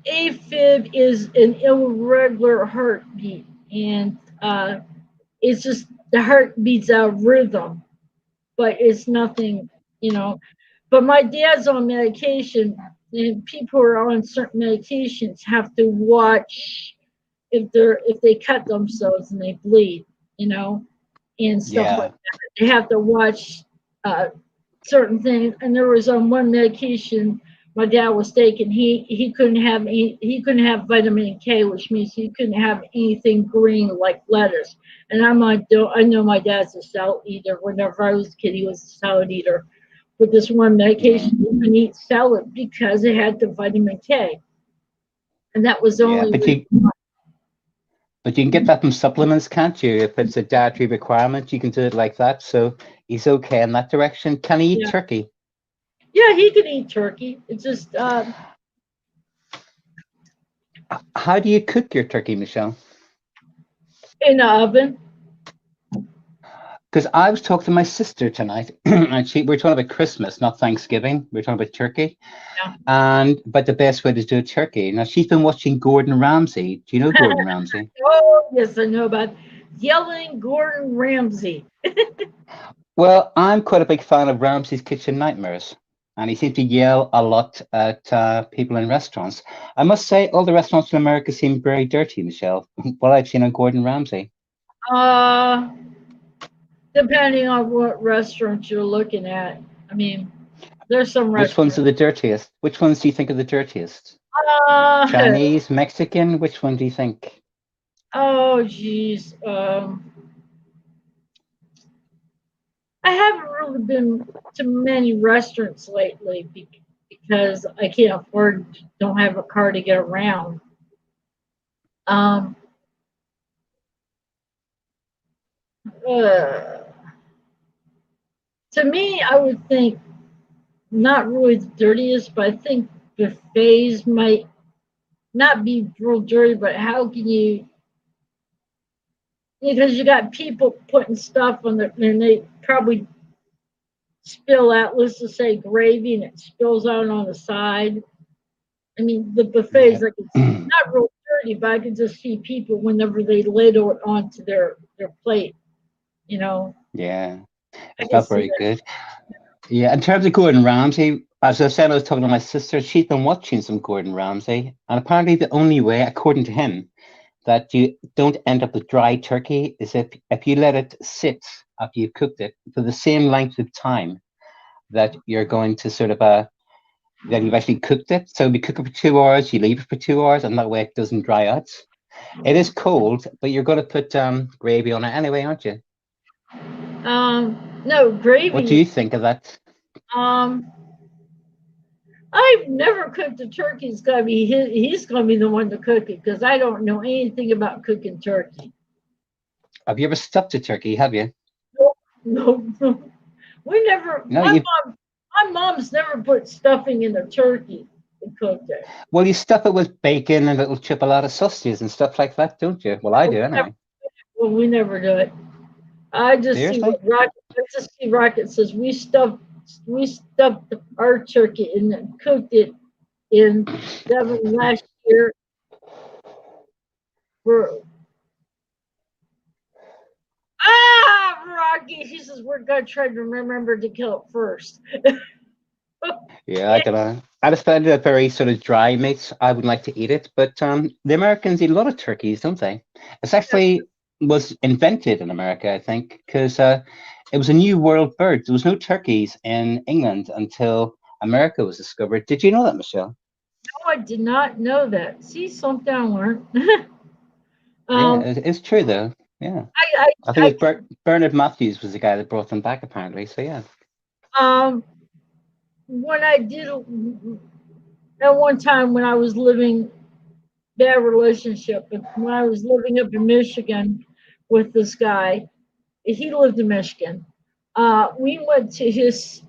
Yeah. AFib is an irregular heartbeat, and it's just the heart beats out of rhythm, but it's nothing, you know. But my dad's on medication, and people who are on certain medications have to watch if they cut themselves and they bleed, you know, and stuff like Yeah. that. They have to watch uh, certain things. And there was on one medication my dad was taking. He couldn't have vitamin K, which means he couldn't have anything green like lettuce. And I know my dad's a salad eater. Whenever I was a kid, he was a salad eater. With this one Yeah. medication, he couldn't eat salad because it had the vitamin K, and that was the Yeah. only But you can get that from supplements, can't you? If it's a dietary requirement, you can do it like that. So he's okay in that direction. Can he eat yeah. turkey? Yeah, he could eat turkey. It's just How do you cook your turkey, Michelle? in the oven. Because I was talking to my sister tonight, and we were talking about Christmas, not Thanksgiving. We were talking about turkey, Yeah. and but the best way to do a turkey. Now she's been watching Gordon Ramsay. Do you know Gordon Ramsay? Oh, yes, I know about yelling Gordon Ramsay. Well, I'm quite a big fan of Ramsay's Kitchen Nightmares, and he seems to yell a lot at people in restaurants. I must say, all the restaurants in America seem very dirty, Michelle. What I've seen on Gordon Ramsay. Uh, Depending on what restaurant you're looking at. I mean, there's some Which ones are restaurants. the dirtiest? Which ones do you think are the dirtiest? Uh, Chinese, Mexican? Which one do you think? oh, geez. I haven't really been to many restaurants lately because I can't afford, don't have a car to get around. Um, uh, to me, I would think not really the dirtiest, but I think buffets might not be real dirty, but how can you, because you got people putting stuff on the, and they probably spill out, let's just say gravy, and it spills out on the side. I mean, the buffets, Yeah. like it's not real dirty, but I can just see people whenever they ladle it onto their plate, you know. Yeah. I It's can not see very that. good. Yeah, in terms of Gordon Ramsay, as I said, I was talking to my sister. She's been watching some Gordon Ramsay, and apparently the only way, according to him, that you don't end up with dry turkey is if you let it sit after you've cooked it for the same length of time that you're going to sort of that you've actually cooked it. So if you cook it for 2 hours, you leave it for 2 hours, and that way it doesn't dry out. It is cold, but you're going to put gravy on it anyway, aren't you? No What do gravy. you think of that? Um, I've never cooked a turkey. It's gotta be he's gonna be the one to cook it because I don't know anything about cooking turkey. Have you ever stuffed a turkey? Have you? No, no. We never. No, My mom's never put stuffing in a turkey and cooked it. well, you stuff it with bacon and little chipolata sausages and stuff like that, don't you? Well, I do anyway. Well, we never do it. I just see Seriously? what Rocket. I just see Rocket says we stuffed our turkey and then cooked it in Devon last year for. Rocky. He says we're gonna try to remember to kill it first. Yeah, I don't know. I just find it very sort of dry meat. I would like to eat it, but the Americans eat a lot of turkeys, don't they? It's actually was invented in America, I think, because it was a new world bird. There was no turkeys in England until America was discovered. Did you know that, Michelle? No, I did not know that. See, something I learned. Yeah, it's true though. Yeah, I think it was Bernard Matthews was the guy that brought them back, apparently. So yeah. When I did at one time when I was living bad relationship, when I was living up in Michigan with this guy, he lived in Michigan. We went to his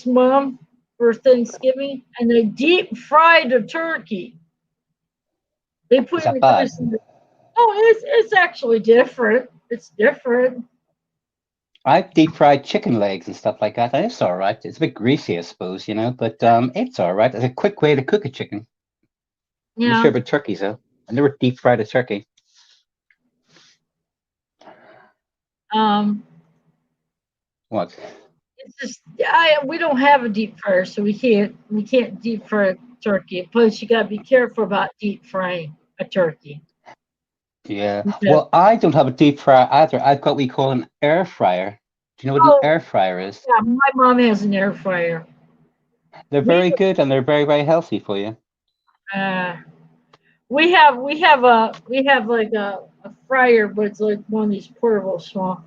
mom for Thanksgiving, and they deep fried a turkey. They put Is in that the bad? grease. Oh, it's actually different. It's different. I've deep fried chicken legs and stuff like that, and it's all right. It's a bit greasy, I suppose, but it's all right. It's a quick way to cook a chicken. I'm not Yeah. sure about turkeys though. I never deep fried a turkey. What? It's just we don't have a deep fryer, so we can't deep fry a turkey. Plus, you gotta be careful about deep frying a turkey. Yeah. Because, Well, I don't have a deep fryer either. I've got what we call an air fryer. Do you know what an air fryer is? yeah, my mom has an air fryer. They're very good and they're very, very healthy for you. We have like a fryer, but it's like one of these portable small.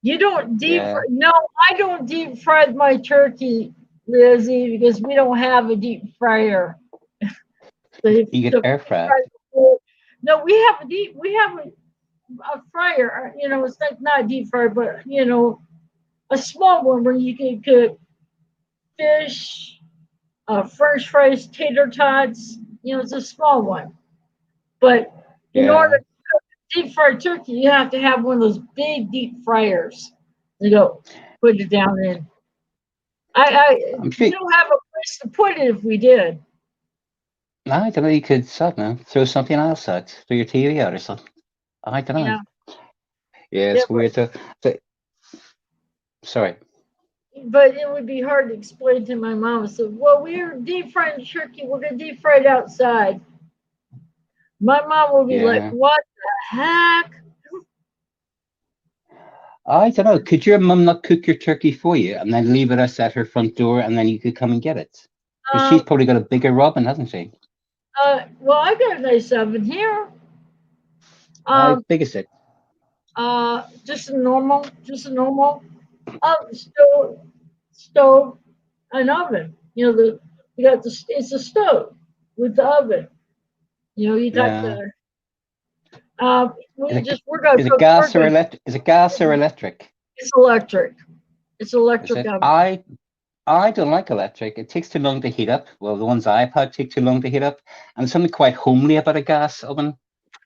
You don't deep fry. No, I don't deep fry my turkey, Lizzie, because we don't have a deep fryer. You get air fryer. No, we have a fryer. It's not a deep fryer, but a small one where you can cook fish, French fries, tater tots. It's a small one. But in order to cook deep fried turkey, you have to have one of those big deep fryers to go put it down in. We don't have a place to put it if we did. No, I don't know. You could, throw something else out, throw your TV out or something. I don't know. Yeah, it's weird. Sorry. But it would be hard to explain to my mom. So, well, we're deep frying turkey. We're going to deep fry it outside. My mom will be like, what the heck? I don't know. Could your mum not cook your turkey for you and then leave it us at her front door and then you could come and get it? Because she's probably got a bigger oven, hasn't she? Well, I got a nice oven here. How big is it? Just a normal stove, an oven. It's a stove with the oven. You got the. We're going to. Is it gas or electric? Is it gas or electric? It's electric. It's electric oven. I don't like electric. It takes too long to heat up. Well, the ones I've had take too long to heat up. And there's something quite homely about a gas oven.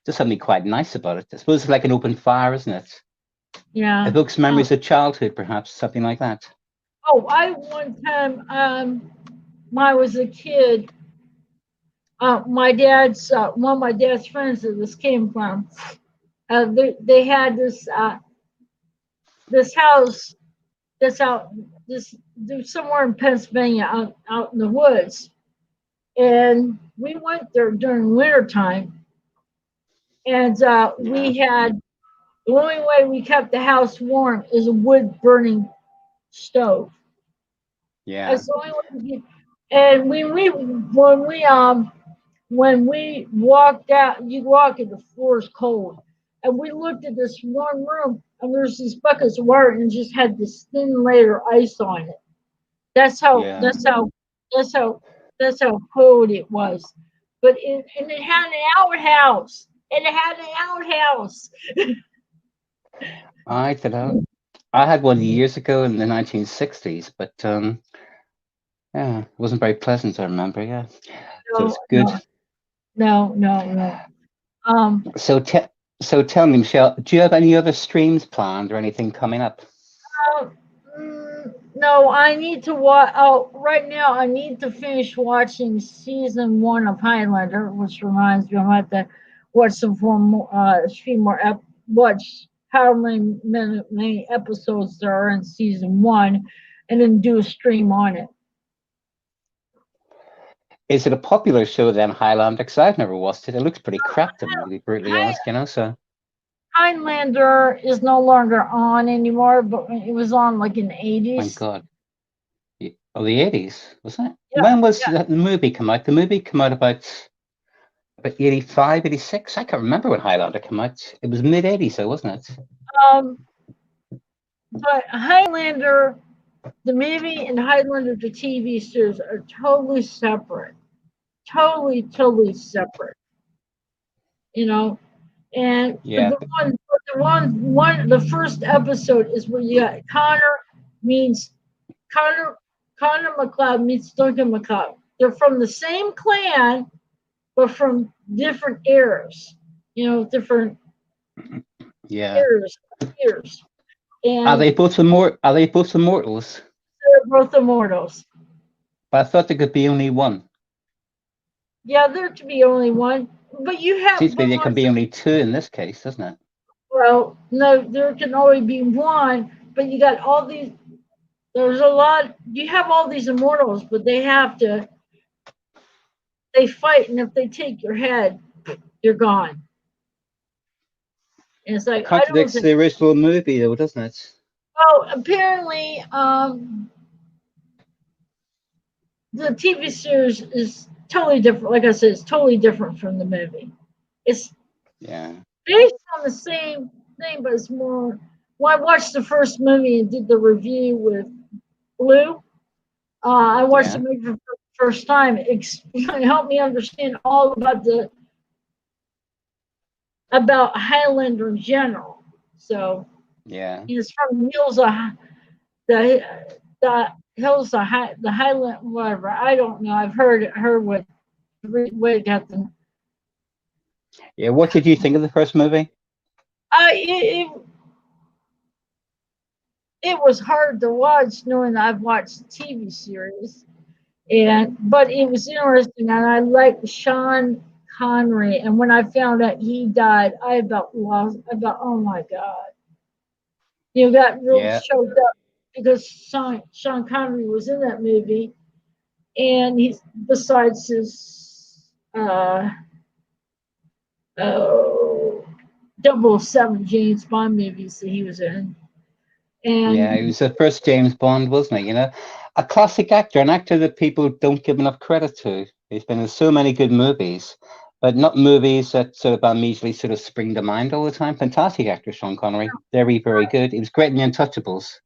There's something quite nice about it. I suppose it's like an open fire, isn't it? Yeah. It evokes memories of childhood, perhaps, something like that. Oh, one time, when I was a kid, my dad's one of my dad's friends that this came from, they had this house that's somewhere in Pennsylvania out in the woods, and we went there during winter time, and we had the only way we kept the house warm is a wood burning stove. Yeah. That's the only way we could. And when we walked out, you walk and the floor is cold. And we looked at this one room and there's these buckets of water and just had this thin layer of ice on it. That's how That's how cold it was. But and it had an outhouse. And it had an outhouse. I don't know. I had one years ago in the 1960s, but yeah, it wasn't very pleasant. I remember. Yeah, so No, it's good. no. Um, So, so tell me, Michelle, do you have any other streams planned or anything coming up? no, I need to watch. Oh, right now I need to finish watching season 1 of Highlander, which reminds me I might have to watch some more, stream more, watch how many episodes there are in season 1, and then do a stream on it. Is it a popular show then, Highlander? Because I've never watched it. It looks pretty crap to me, to be brutally honest, you know. So Highlander is no longer on anymore, but it was on like in the my 80s. God, oh, the 80s, wasn't it? Yeah, When was yeah. that movie come out? The movie came out about 85, 86. I can't remember when Highlander came out. It was mid 80s, though, wasn't it? But Highlander, the movie, and Highlander, the TV series, are totally separate. Totally separate. You know, and Yeah, the first episode is where you got Connor, Connor McLeod meets Duncan McLeod. They're from the same clan, but from different eras. Different yeah. eras. Are And they both Are they both immortals? they're both immortals. But I thought there could be only one. Yeah, there to be only one, but you have. Seems to me there can be only two in this case, doesn't it? Well, no, there can only be one, but you got all these. There's a lot. You have all these immortals, but they have to. They fight, and if they take your head, you're gone. And it's It like I don't contradicts think. the original movie, though, doesn't it? Well, apparently, the TV series is totally different. Like I said, it's totally different from the movie. It's Yeah. based on the same thing, but it's more. When I watched the first movie and did the review with Blue, I watched the movie for the first time. It helped me understand all about Highlander in general. So yeah, it's from the hills of the Highland, whatever. I don't know. I've heard what it got the. yeah. What did you think of the first movie? It was hard to watch knowing that I've watched the TV series, but it was interesting, and I liked Sean Connery. And when I found out he died, I about lost. Oh my god, got real choked up because Sean Connery was in that movie, and he's besides his 007 James Bond movies that he was in. And yeah, he was the first James Bond, wasn't he? You know, a classic actor, an actor that people don't give enough credit to. He's been in so many good movies, but not movies that sort of immediately sort of spring to mind all the time. Fantastic actor, Sean Connery. Very, very good. He was great in The Untouchables.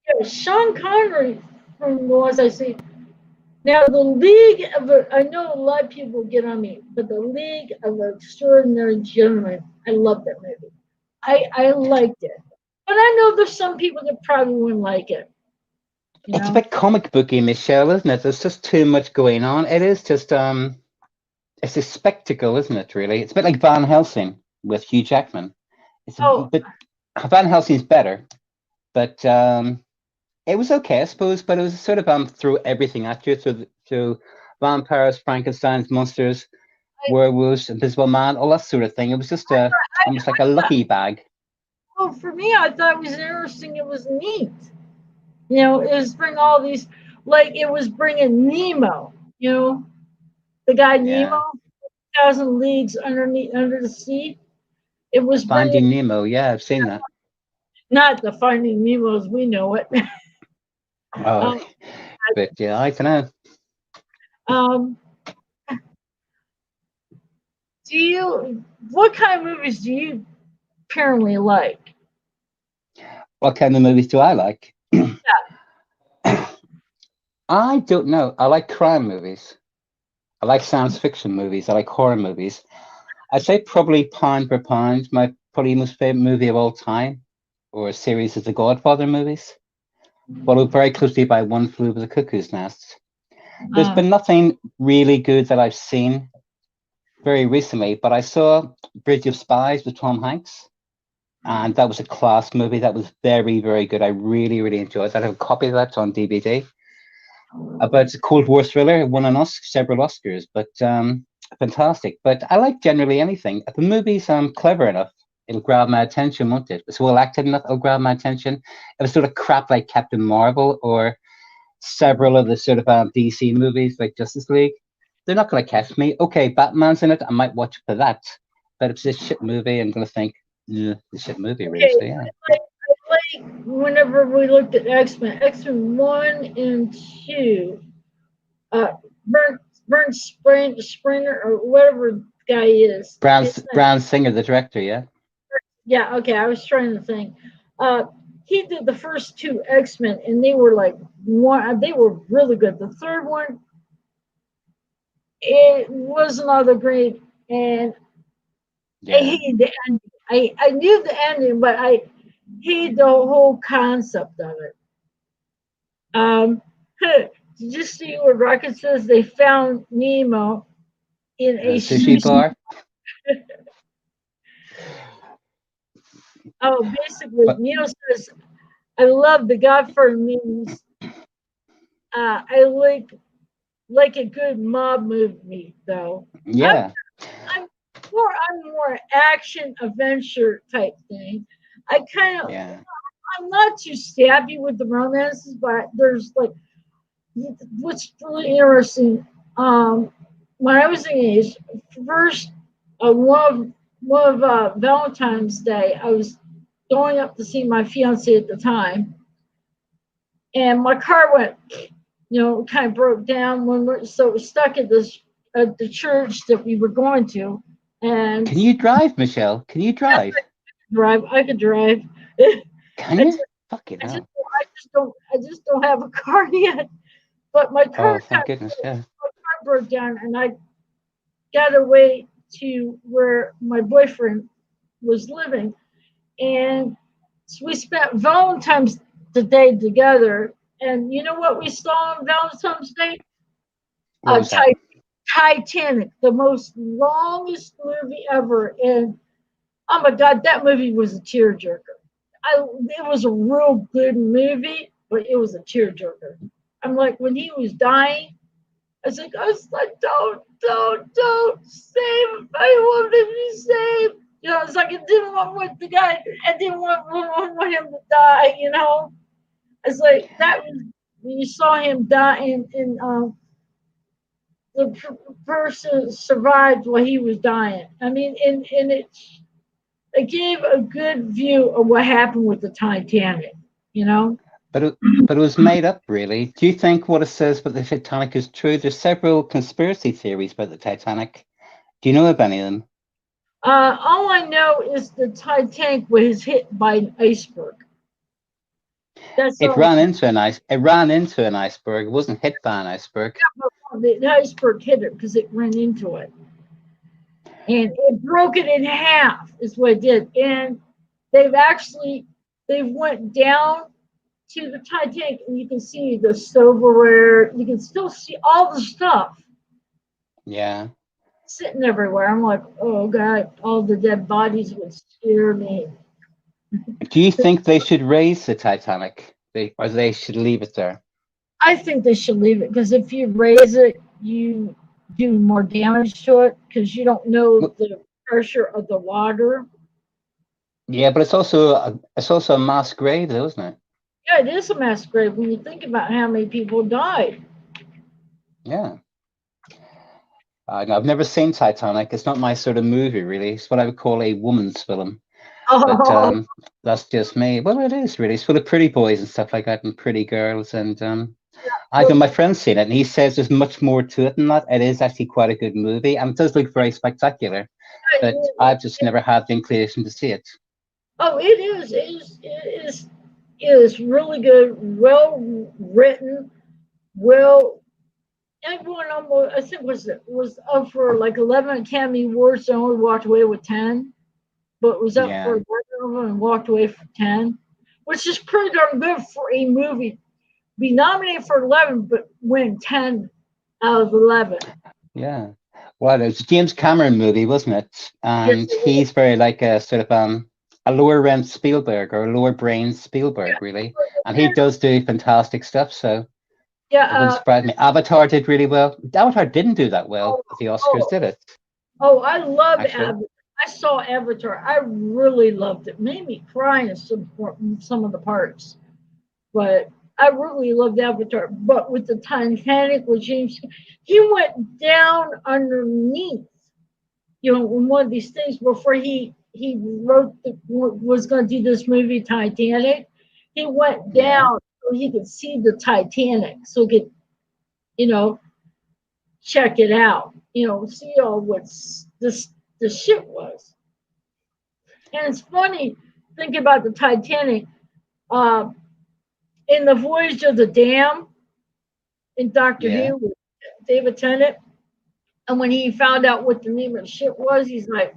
Yeah, Sean Connery, from the ones I see. Now, the League of I know a lot of people get on me, but the League of Extraordinary Gentlemen, I love that movie. I liked it. But I know there's some people that probably wouldn't like it. It's a bit comic booky, Michelle, isn't it? There's just too much going on. It is just it's a spectacle, isn't it? Really, it's a bit like Van Helsing with Hugh Jackman. But Van Helsing's better, but it was okay, I suppose. But it was sort of threw everything at you through vampires, Frankenstein's monsters, werewolves, Invisible Man, all that sort of thing. It was just almost like a lucky bag. Well, for me, I thought it was interesting. It was neat. It was bring all these, like it was bringing Nemo. The guy Nemo, 1,000 Leagues Under the Sea. It was Finding Nemo. Yeah, I've seen that. Not the Finding Nemo as we know it. Oh, but yeah, I don't know. What kind of movies do you apparently like? What kind of movies do I like? I don't know. I like crime movies. I like science fiction movies. I like horror movies. I'd say probably pound for pound, my probably most favorite movie of all time, or series is the Godfather movies, followed very closely by One Flew Over the Cuckoo's Nest. There's Uh, been nothing really good that I've seen very recently, but I saw Bridge of Spies with Tom Hanks, and that was a class movie. That was very, very good. I really, really enjoyed that. I have a copy of that on DVD. About a Cold War thriller, it won several Oscars, but fantastic. But I like generally anything. If the movie's clever enough, it'll grab my attention, won't it? If it's well acted enough, it'll grab my attention. If it's sort of crap like Captain Marvel or several of the sort of DC movies like Justice League, they're not going to catch me. Okay, Batman's in it. I might watch for that. But if it's a shit movie, I'm going to think, the shit movie, really. okay, So, yeah. I like whenever we looked at X-Men 1 and 2, Bernd Springer or whatever the guy is. Bryan Singer, the director, yeah. Yeah, okay, I was trying to think. He did the first 2 X-Men, and they were like they were really good. The third one, it wasn't all that great, and Yeah. I hated the ending. I knew the ending, but I hated the whole concept of it. Did you see what Rocket says? They found Nemo in a Sushi bar. Oh, basically, But, Neo says, "I love the Godfather movies. I like a good mob movie, though. yeah. I'm more action adventure type thing. I kind of Yeah. I'm not too stabby with the romances, but there's like what's really interesting. When I was in age, first one of Valentine's Day, I was going up to see my fiance at the time, and my car went, kind of broke down when we're so stuck at the church that we were going to, and Can you drive, Michelle? Can you drive? I could drive. Can I you? just, Fucking I just, hell. I just don't have a car yet. But my Oh, car thank goodness, yeah. broke down, and I got away to where my boyfriend was living, and so we spent Valentine's Day together. And you know what we saw on Valentine's Day? What was that? Titanic, the most longest movie ever. And oh my God, that movie was a tearjerker. It was a real good movie, but it was a tearjerker. I'm like, when he was dying, I was like, don't save him. I want him to be saved. It's like I didn't want the guy. I didn't want him to die. It's like that was when you saw him die, and the person survived while he was dying. I mean, and it gave a good view of what happened with the Titanic. But it was made up, really. Do you think what it says about the Titanic is true? There's several conspiracy theories about the Titanic. Do you know of any of them? All I know is the Titanic was hit by an iceberg. It ran into an iceberg. It wasn't hit by an iceberg. The iceberg hit it because it ran into it, and it broke it in half. Is what it did. And they went down to the Titanic, and you can see the silverware. You can still see all the stuff. Yeah. Sitting everywhere. I'm like, oh God, all the dead bodies would scare me. Do you think they should raise the Titanic, or they should leave it there? I think they should leave it because if you raise it, you do more damage to it because you don't know the pressure of the water. Yeah, but it's also a mass grave, though, isn't it? Yeah, it is a mass grave when you think about how many people died. Yeah. I've never seen Titanic. It's not my sort of movie, really. It's what I would call a woman's film. But that's just me. Well, it is really. It's full of pretty boys and stuff like that, and pretty girls. And I know my friend's seen it, and he says there's much more to it than that. It is actually quite a good movie, and it does look very spectacular. But I've just never had the inclination to see it. Oh, it is. It is really good, well written. Well, everyone almost, I think, was up for like 11 Academy Awards and only walked away with 10, but was up for Yeah, 11 of them and walked away for 10, which is pretty darn good for a movie. Be nominated for 11, but win 10 out of 11. yeah. Well, it was a James Cameron movie, wasn't it? Yes, And it is. he's very like a sort of a lower rent Spielberg or a lower brain Spielberg, really. And he does do fantastic stuff, so Yeah. it wouldn't surprise me. Avatar did really well. Avatar didn't do that well Oh, at the Oscars, oh, did it? oh, I love Actually, Avatar. I saw Avatar. I really loved it. Made me cry in some of the parts. But I really loved Avatar. But with the Titanic, with James, he went down underneath, in one of these things before he wrote was going to do this movie Titanic. He went yeah, down so he could see the Titanic, so he could, you know, check it out, see all what's this the ship was. And it's funny thinking about the Titanic. Uh, in the Voyage of the Dam in Doctor yeah, Who with David Tennant, and when he found out what the name of the ship was, he's like,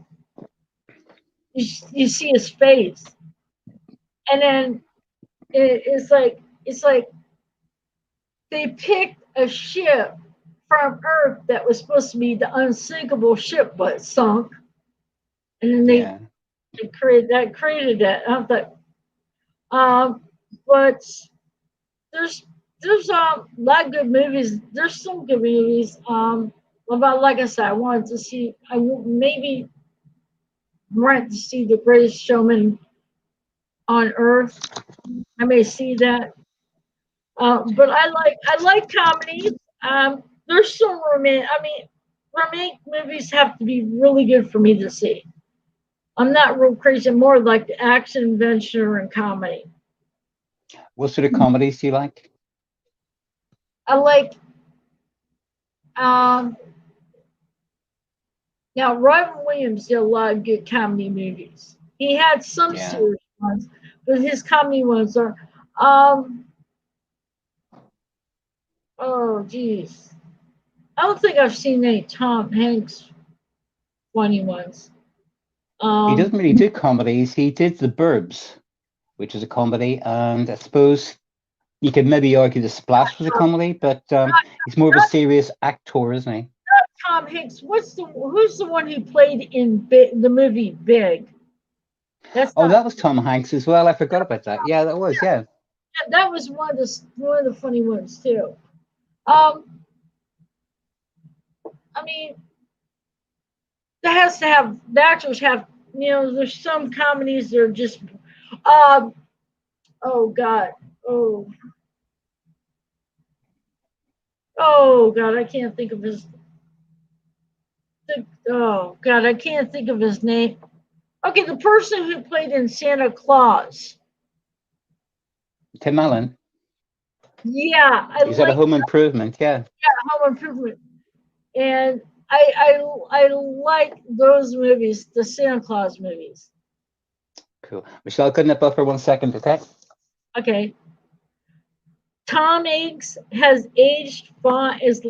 you see his face, and then it's like they picked a ship from Earth that was supposed to be the unsinkable ship, but sunk, and then yeah. they created that. I thought, um, but there's a lot of good movies. There's some good movies. About like I said, I wanted to see. Maybe rent to see The Greatest Showman on Earth. I may see that. But I like comedies. There's some romantic. I mean, romantic movies have to be really good for me to see. I'm not real crazy. I'm more like the action, adventure, and comedy. What sort of comedies do you like? I like. Um, Now Robin Williams did a lot of good comedy movies. He had some Yeah. serious ones, but his comedy ones are. Um, oh, geez. I don't think I've seen any Tom Hanks funny ones. He Um, doesn't really do comedies. He did The Burbs, which is a comedy, and I suppose you could maybe argue The Splash was a comedy, but he's more of a not serious actor, isn't he? Tom Hanks. Who's the one who played in the movie Big? That's Oh, not. that was Tom Hanks as well. I forgot about that. Yeah, that was, yeah. That was one of the funny ones too. Um, I mean, that has to have the actors have. There's some comedies that are just. Um, oh God. Oh. Oh God. I can't think of his. Oh God. I can't think of his name. Okay, the person who played in Santa Claus. Tim Allen. Yeah, I He's at a like Home Improvement, yeah. Home Improvement, and I like those movies, the Santa Claus movies. Cool. Michelle, couldn't it buffer 1 second, okay? Okay, Tom Hanks has aged fine. Has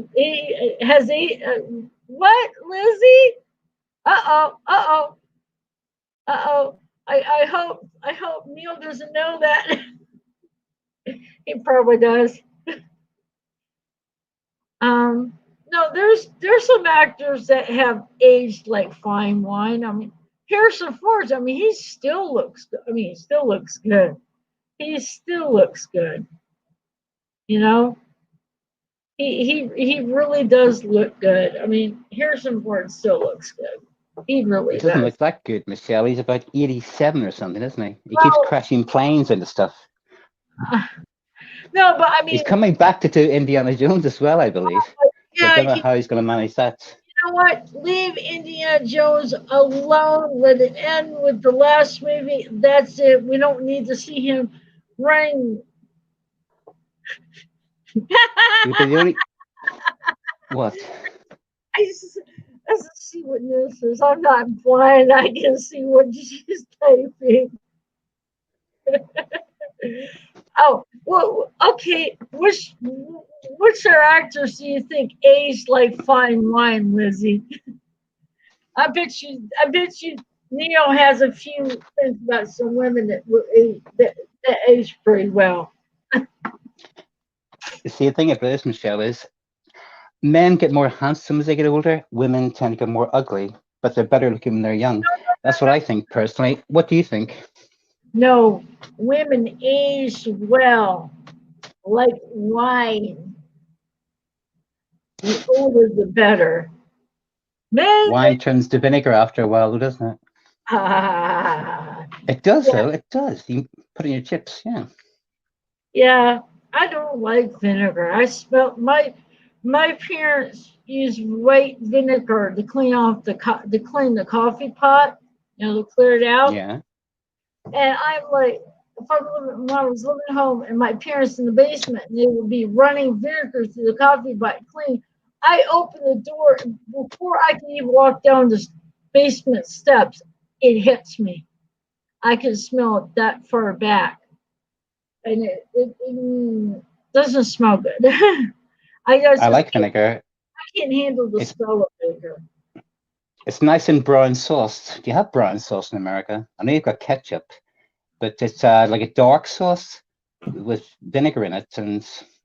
a what, Lizzie? Uh oh. I hope Neil doesn't know that. He probably does. No, there's some actors that have aged like fine wine. I mean, Harrison Ford. I mean, he still looks. I mean, he still looks good. He still looks good. You know, he really does look good. I mean, Harrison Ford still looks good. He He really doesn't does. look that good, Michelle. He's about 87 or something, isn't he? He keeps Well, crashing planes into stuff. no, but I He's mean, coming back to do Indiana Jones as well, I believe. So I yeah, don't know how he's going to manage that. you know what? Leave Indiana Jones alone. Let it end with the last movie. That's it. We don't need to see him running. He'll be the only. What? I just, I just see what this is. I'm not blind. I can see what she's typing. Oh, well, okay. Which actors do you think aged like fine wine, Lizzie? I bet you Neo has a few things about some women that age pretty well. You see, the thing about this, Michelle, is men get more handsome as they get older. Women tend to get more ugly, but they're better looking when they're young. That's what I think personally. What do you think? No, women age well, like wine. The older, the better. Men, Wine turns to vinegar after a while, doesn't it? ah, It does, yeah, though. It does. You put in your chips, yeah. yeah. I don't like vinegar. I smell my parents use white vinegar to clean off to clean the coffee pot, to clear it out. Yeah. And I'm like, if when I was living home and my parents in the basement, and they would be running vinegar through the coffee pot clean, I open the door and before I can even walk down the basement steps. It hits me. I can smell it that far back, and it doesn't smell good. I like vinegar. I can't handle the It's smell of vinegar. it's nice in brown sauce. Do you have brown sauce in America? I know you've got ketchup, but it's like a dark sauce with vinegar in it, and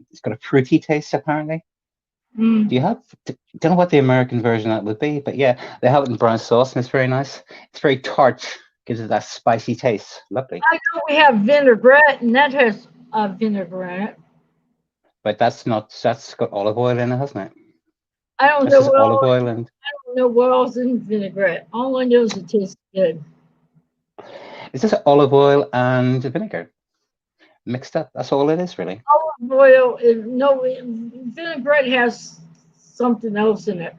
it's got a fruity taste apparently. Mm. Do you have? Don't know what the American version of that would be, but yeah, they have it in brown sauce, and it's very nice. It's very tart, gives it that spicy taste. Lovely. I know we have vinaigrette, and that has vinegar in it. But that's got olive oil in it, hasn't it? I don't That's know just what olive else, oil, and I don't know what else in vinaigrette. All I know is it tastes good. it's just olive oil and vinegar mixed up. That's all it is, really. Olive oil, no, vinaigrette has something else in it.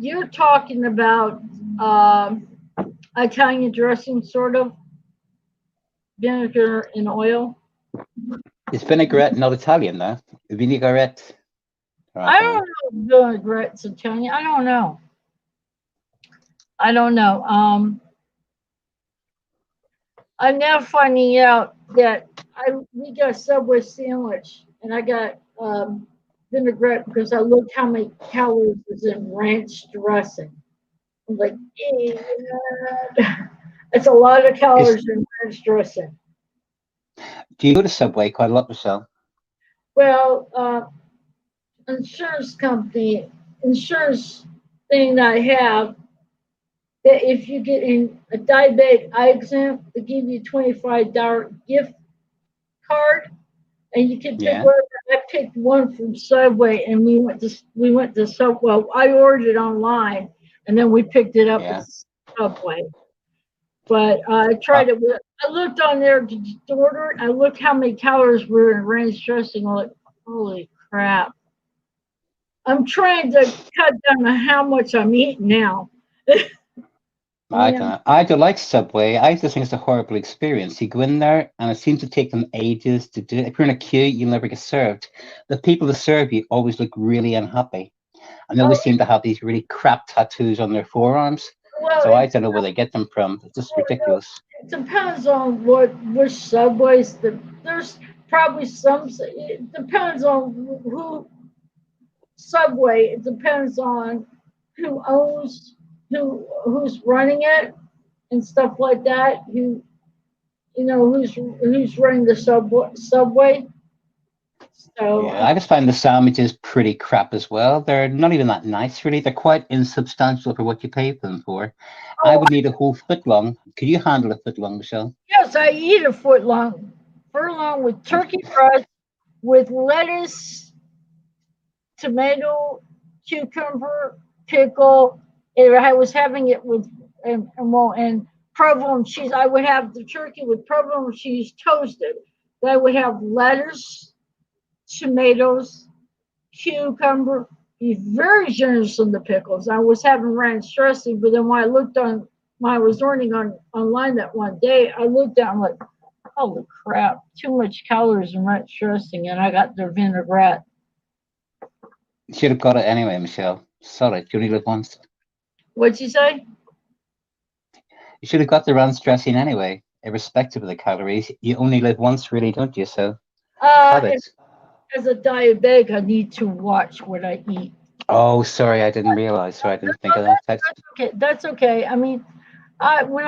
You're talking about Italian dressing, sort of vinegar and oil. Is vinaigrette not Italian, though? Vinaigrette. Or I I don't know. don't know if vinaigrette's Italian. I don't know. I don't know. I'm now finding out that we got a Subway sandwich and I got vinaigrette because I looked how many calories was in ranch dressing. I'm like, yeah, it's a lot of Is calories in ranch dressing. Do you go to Subway quite a lot, Michelle? Well, insurance thing that I have, that if you get in a diabetic eye exam, they give you $25 gift card, and you can pick Yeah, whatever. I picked one from Subway, and we went to Subway. Well, I ordered it online, and then we picked it up at yeah. Subway. But I Uh, tried it. I looked on there to order it. I looked how many calories were in ranch dressing. I'm like, holy crap! I'm trying to cut down on how much I'm eating now. I don't Yeah. know. I don't like Subway. I just think it's a horrible experience. You go in there, and it seems to take them ages to do it. If you're in a queue, you'll never get served. The people that serve you always look really unhappy, and they Oh, always seem to have these really crap tattoos on their forearms. well, So I don't know where they get them from. It's just ridiculous. it depends on which subways. There's probably some. It depends on who subway. It depends on who owns who's running it and stuff like that. Who's running the subway. So Yeah, I just find the sandwiches pretty crap as well. They're not even that nice, really. They're quite insubstantial for what you pay them for. I oh would need a whole foot long. Could you handle a foot long, Michelle? yes, I eat a furlong with turkey breast with lettuce, tomato, cucumber, pickle. And I was having it with and provolone cheese. I would have the turkey with provolone cheese toasted. Then I would have lettuce, tomatoes, cucumber. Be very generous on the pickles. I was having ranch dressing, but then when I was ordering online that one day, I looked down like, holy crap, too much calories in ranch dressing, and I got their vinaigrette. You should have got it anyway, Michelle. Sorry, you only live once. What'd you say? You should have got the ranch dressing anyway. irrespective of the calories. You only live once, really, don't you? So Uh, habits. as a diabetic, I need to watch what I eat. Oh, sorry, I didn't realize. Sorry, I didn't think of that. Okay, that's okay. I mean, when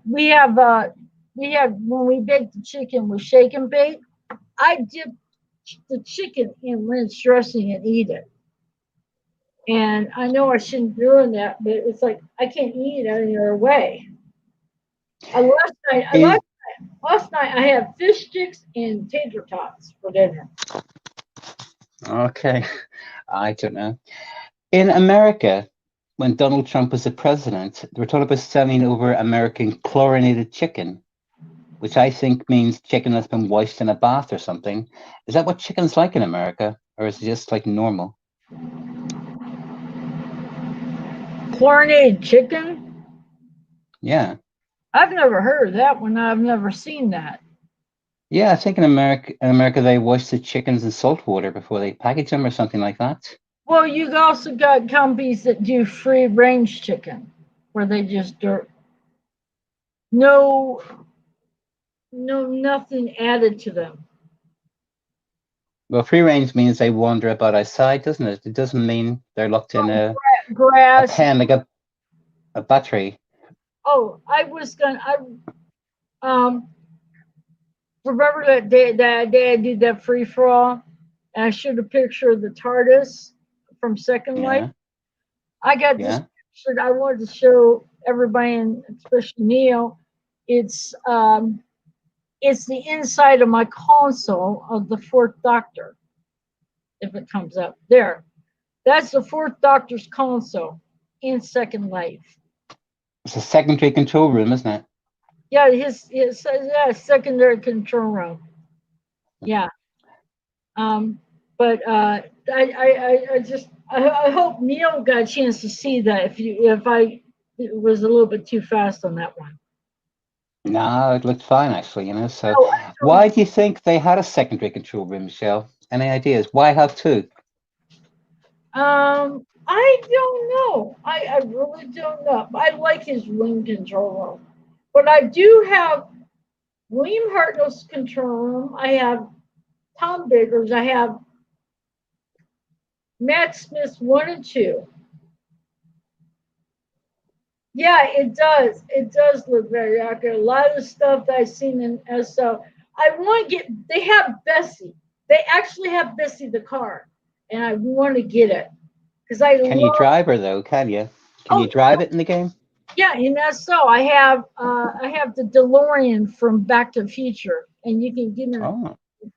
we have when we bake the chicken with shake and bake, I dip the chicken in ranch dressing and eat it. And I know I shouldn't be doing that, but it's like I can't eat it any other way. Last night, Is last night I had fish sticks and tater tots for dinner. okay. I don't know. In America, when Donald Trump was the president, they were talking about selling over American chlorinated chicken, which I think means chicken that's been washed in a bath or something. Is that what chicken's like in America, or is it just like normal? Chlorinated chicken? Yeah. I've never heard of that one. I've never seen that. Yeah, I think in America they wash the chickens in salt water before they package them or something like that. Well, you also got companies that do free range chicken, where they just no, nothing added to them. Well, free range means they wander about outside, doesn't it? It doesn't mean they're locked in a Grass. pen like a battery. Oh, um remember that day I did that free for all, and I showed a picture of the TARDIS from Second Life. Yeah, I got this yeah. picture I wanted to show everybody, and especially Neil. It's the inside of my console of the Fourth Doctor. If it comes up there, that's the Fourth Doctor's console in Second Life. It's a secondary control room, isn't it? Yeah, his secondary control room. Yeah. But I hope Neil got a chance to see that. If I was a little bit too fast on that one. No, it looked fine actually, So why do you think they had a secondary control room, Michelle? Any ideas? Why have two? I don't know. I really don't know. I like his wing control room. But I do have William Hartnell's control room. I have Tom Baker's. I have Matt Smith's 1 and 2. Yeah, it does. It does look very accurate. A lot of the stuff that I've seen in SO. I want to get, they have Bessie. They actually have Bessie the car. And I want to get it. Because Can you drive her though? Can you? Can you drive it in the game? Yeah, in SO I have the DeLorean from Back to the Future. And you can get it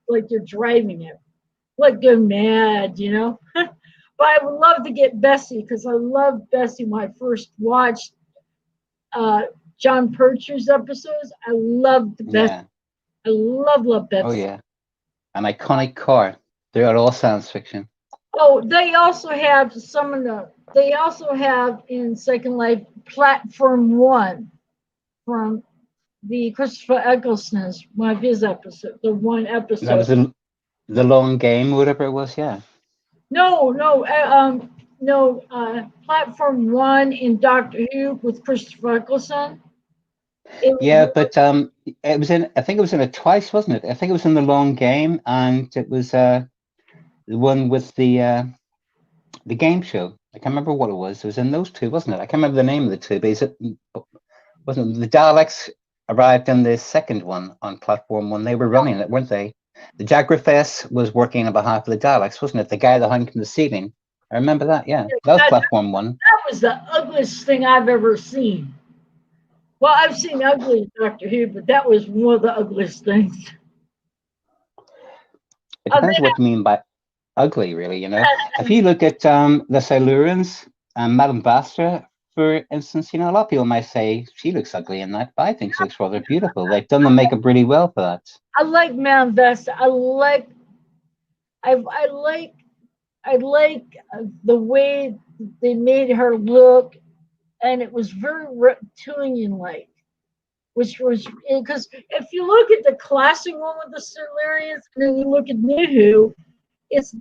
like you're driving it. Like you're mad, But I would love to get Bessie because I loved Bessie when I first watched John Pertwee's episodes. I loved Bessie. Yeah. I love Bessie. Oh yeah. An iconic car throughout all science fiction. Oh, they also have they also have in Second Life Platform 1 from the Christopher Eccleston's one of his episodes, the one episode. That was the long game, whatever it was, yeah. No, Platform 1 in Doctor Who with Christopher Eccleston. Yeah, but it was I think it was in it twice, wasn't it? I think it was in the long game, and it was the one with the game show. I can't remember what it was. It was in those two, wasn't it? I can't remember the name of the two, but wasn't it? The Daleks arrived in the second one on Platform 1. They were running it, weren't they? The Jagrafess was working on behalf of the Daleks, wasn't it? The guy that hung from the ceiling. I remember that, yeah. That was Platform 1. That was the ugliest thing I've ever seen. Well, I've seen ugly Doctor Who, but that was one of the ugliest things. It depends what you mean by ugly, really, If you look at the Silurians and Madame Vastra, for instance, a lot of people might say she looks ugly in that, but I think she looks rather beautiful. They've done the makeup really well for that. I like Madame Vastra. I like the way they made her look, and it was very reptilian-like. Which was because if you look at the classic one with the Silurians, and then you look at New Who, it's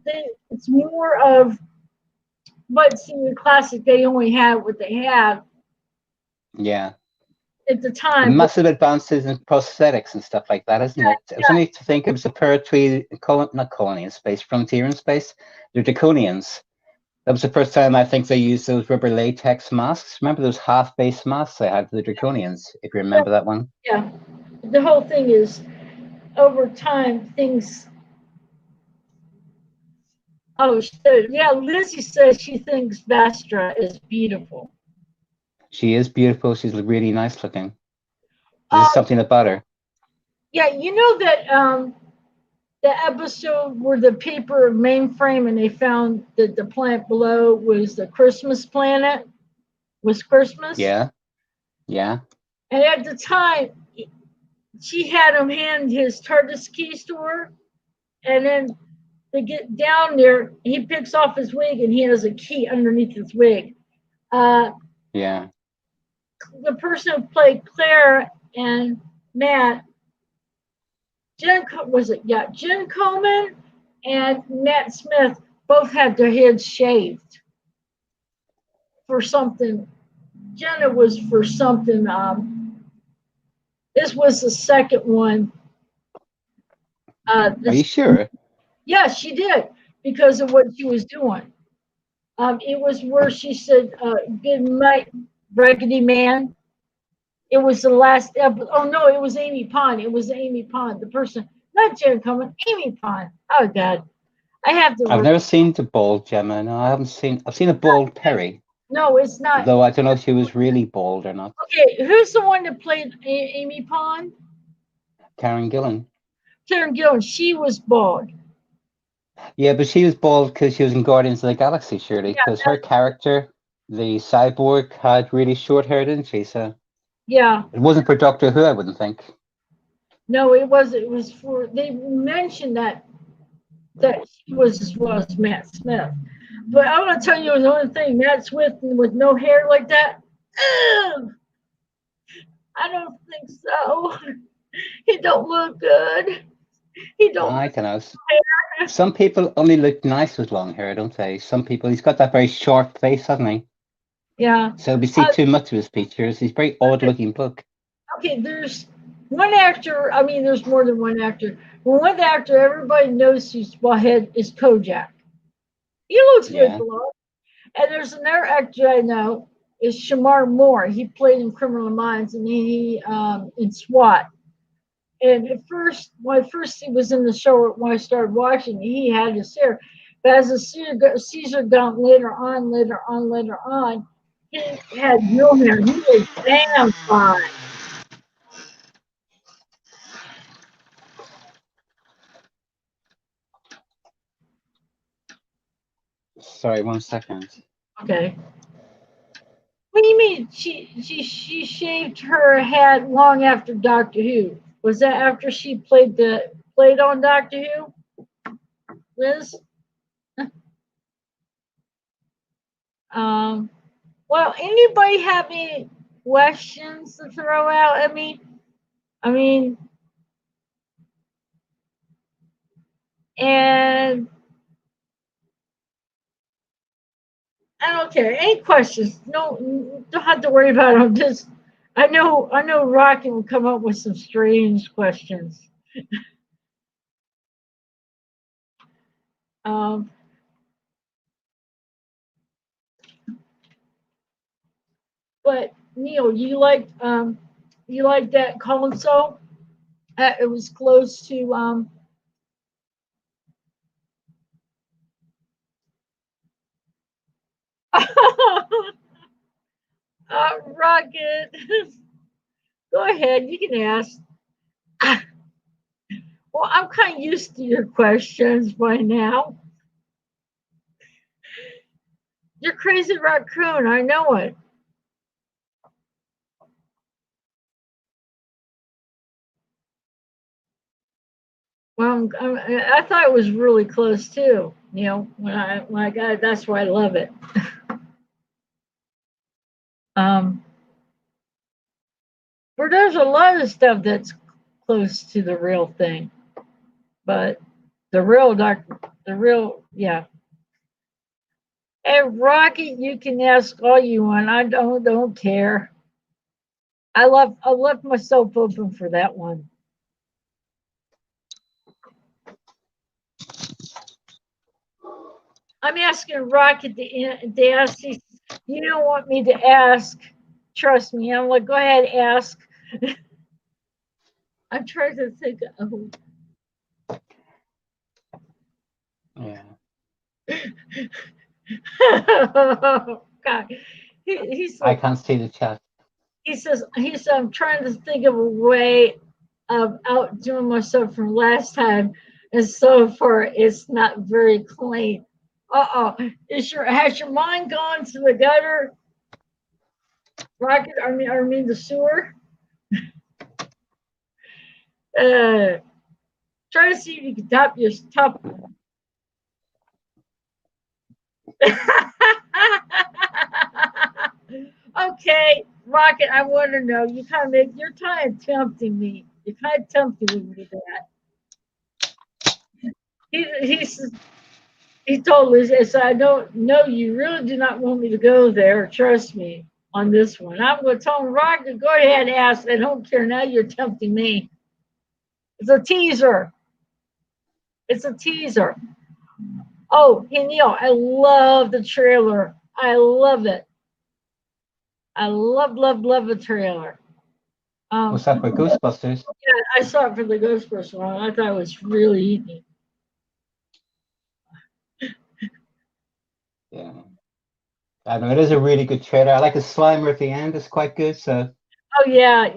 more of, but see, the classic they only have what they have. Yeah. at the The time. massive advances in prosthetics and stuff like that, isn't it? It was only to think it was a poetry, not colony in space, frontier in space. They're Draconians. That was the first time I think they used those rubber latex masks. Remember those half-base masks they had for the Draconians, if you remember that one? Yeah. The whole thing is, over time, things. Oh, yeah, Lizzie says she thinks Vastra is beautiful. She is beautiful. She's really nice looking. There's something about her. Yeah, you know that the episode where the paper mainframe and they found that the planet below was the Christmas planet, was Christmas? Yeah. Yeah. And at the time, she had him hand his TARDIS keys to her, and then they get down there, he picks off his wig and he has a key underneath his wig. Yeah. The person who played Claire and Matt, Jen Coleman and Matt Smith both had their heads shaved for something. Jenna was for something. This was the second one. Are you sure? Yeah, she did, because of what she was doing. It was where she said, "Good night, Raggedy Man." It was the last episode. Oh no, it was Amy Pond. It was Amy Pond, the person, not Jen Coleman, Amy Pond. Oh God, I have to. I've never seen the bald Gemma. No, I haven't seen. I've seen a bald Perry. No, it's not. Though I don't know if she was really bald or not. Okay, who's the one that played Amy Pond? Karen Gillan. Karen Gillan. She was bald. Yeah, but she was bald because she was in Guardians of the Galaxy, surely. Because her character, the cyborg, had really short hair, didn't she? So yeah, it wasn't for Doctor Who, I wouldn't think. No, it wasn't. It was for. They mentioned that she was as well as Matt Smith. But I want to tell you the only thing, Matt Smith with no hair like that. Ugh, I don't think so. He don't look good. He don't. I don't know. Some people only look nice with long hair, don't they? Some people, he's got that very sharp face, hasn't he? Yeah. So we see too much of his features. He's very odd-looking book. Okay, there's one actor. I mean, there's more than one actor. But one actor everybody knows who's Wahid is Kojak. He looks good a lot. And there's another actor I know is Shamar Moore. He played in Criminal Minds and he in SWAT. And at first, when he was in the show, when I started watching, he had his hair. But as the Caesar got later on, he had no hair. He was damn fine. Sorry, 1 second. Okay. What do you mean? She shaved her head long after Doctor Who. Was that after she played on Doctor Who? Liz? Well, anybody have any questions to throw out at me? And I don't care. Any questions? No, don't have to worry about them. I know Rocky will come up with some strange questions. But Neil, you like that console? It was close to Rocket. Go ahead, you can ask. Well, I'm kind of used to your questions by now. You're crazy raccoon, I know it. Well, I thought it was really close too. You know, when I got it, that's why I love it. But there's a lot of stuff that's close to the real thing, but yeah. Hey, Rocky, you can ask all you want. I don't care. I left myself open for that one. I'm asking Rocket to ask. You don't want me to ask. Trust me. I'm like, go ahead, ask. I'm trying to think of. Yeah. God. He's I like, can't see the chat. he says, I'm trying to think of a way of outdoing myself from last time, and so far it's not very clean. Has your mind gone to the gutter? Rocket, I mean the sewer. Try to see if you can top your top. Okay, Rocket, I want to know. You're kind of tempting me. You're kind of tempting me with that. He told us, yes, I don't know. You really do not want me to go there. Trust me on this one. I'm going to tell him, Rocket, go ahead and ask. I don't care. Now you're tempting me. It's a teaser. It's a teaser. Oh, hey, Neil, I love the trailer. I love it. I love the trailer. Was that for Ghostbusters? Yeah, I saw it for the Ghostbusters one. I thought it was really neat. Yeah. I know it is a really good trailer. I like the Slimer at the end. It's quite good. So. Oh yeah,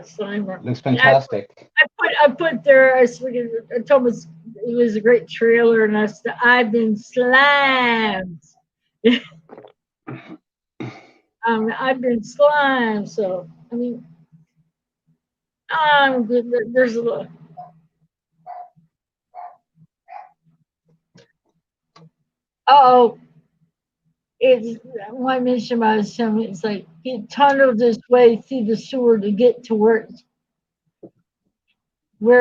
Slimer. Looks fantastic. I put there. I told him it was a great trailer, and I've been slimed. I've been slimed. So I mean, I'm good. There's a little. Oh, it's when I mentioned about him. It's like he tunneled his way through the sewer to get to where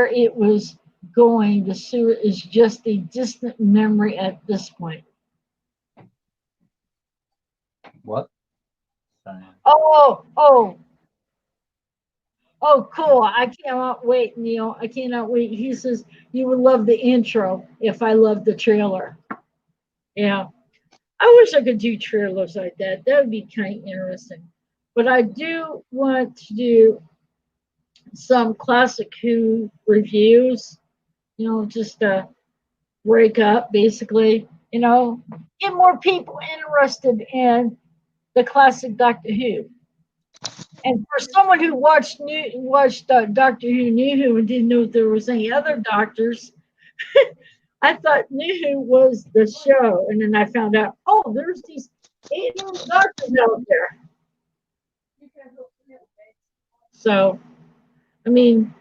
it was going. The sewer is just a distant memory at this point. What? Oh, cool. I cannot wait, Neil. I cannot wait. He says, you would love the intro if I loved the trailer. Yeah. I wish I could do trailers like that. That would be kind of interesting. But I do want to do some classic Who reviews, just to break up, basically, get more people interested in the classic Doctor Who. And for someone who watched Doctor Who, New Who, and didn't know if there was any other doctors, I thought New Who was the show, and then I found out, oh, there's these 8 new doctors out there. So, I mean,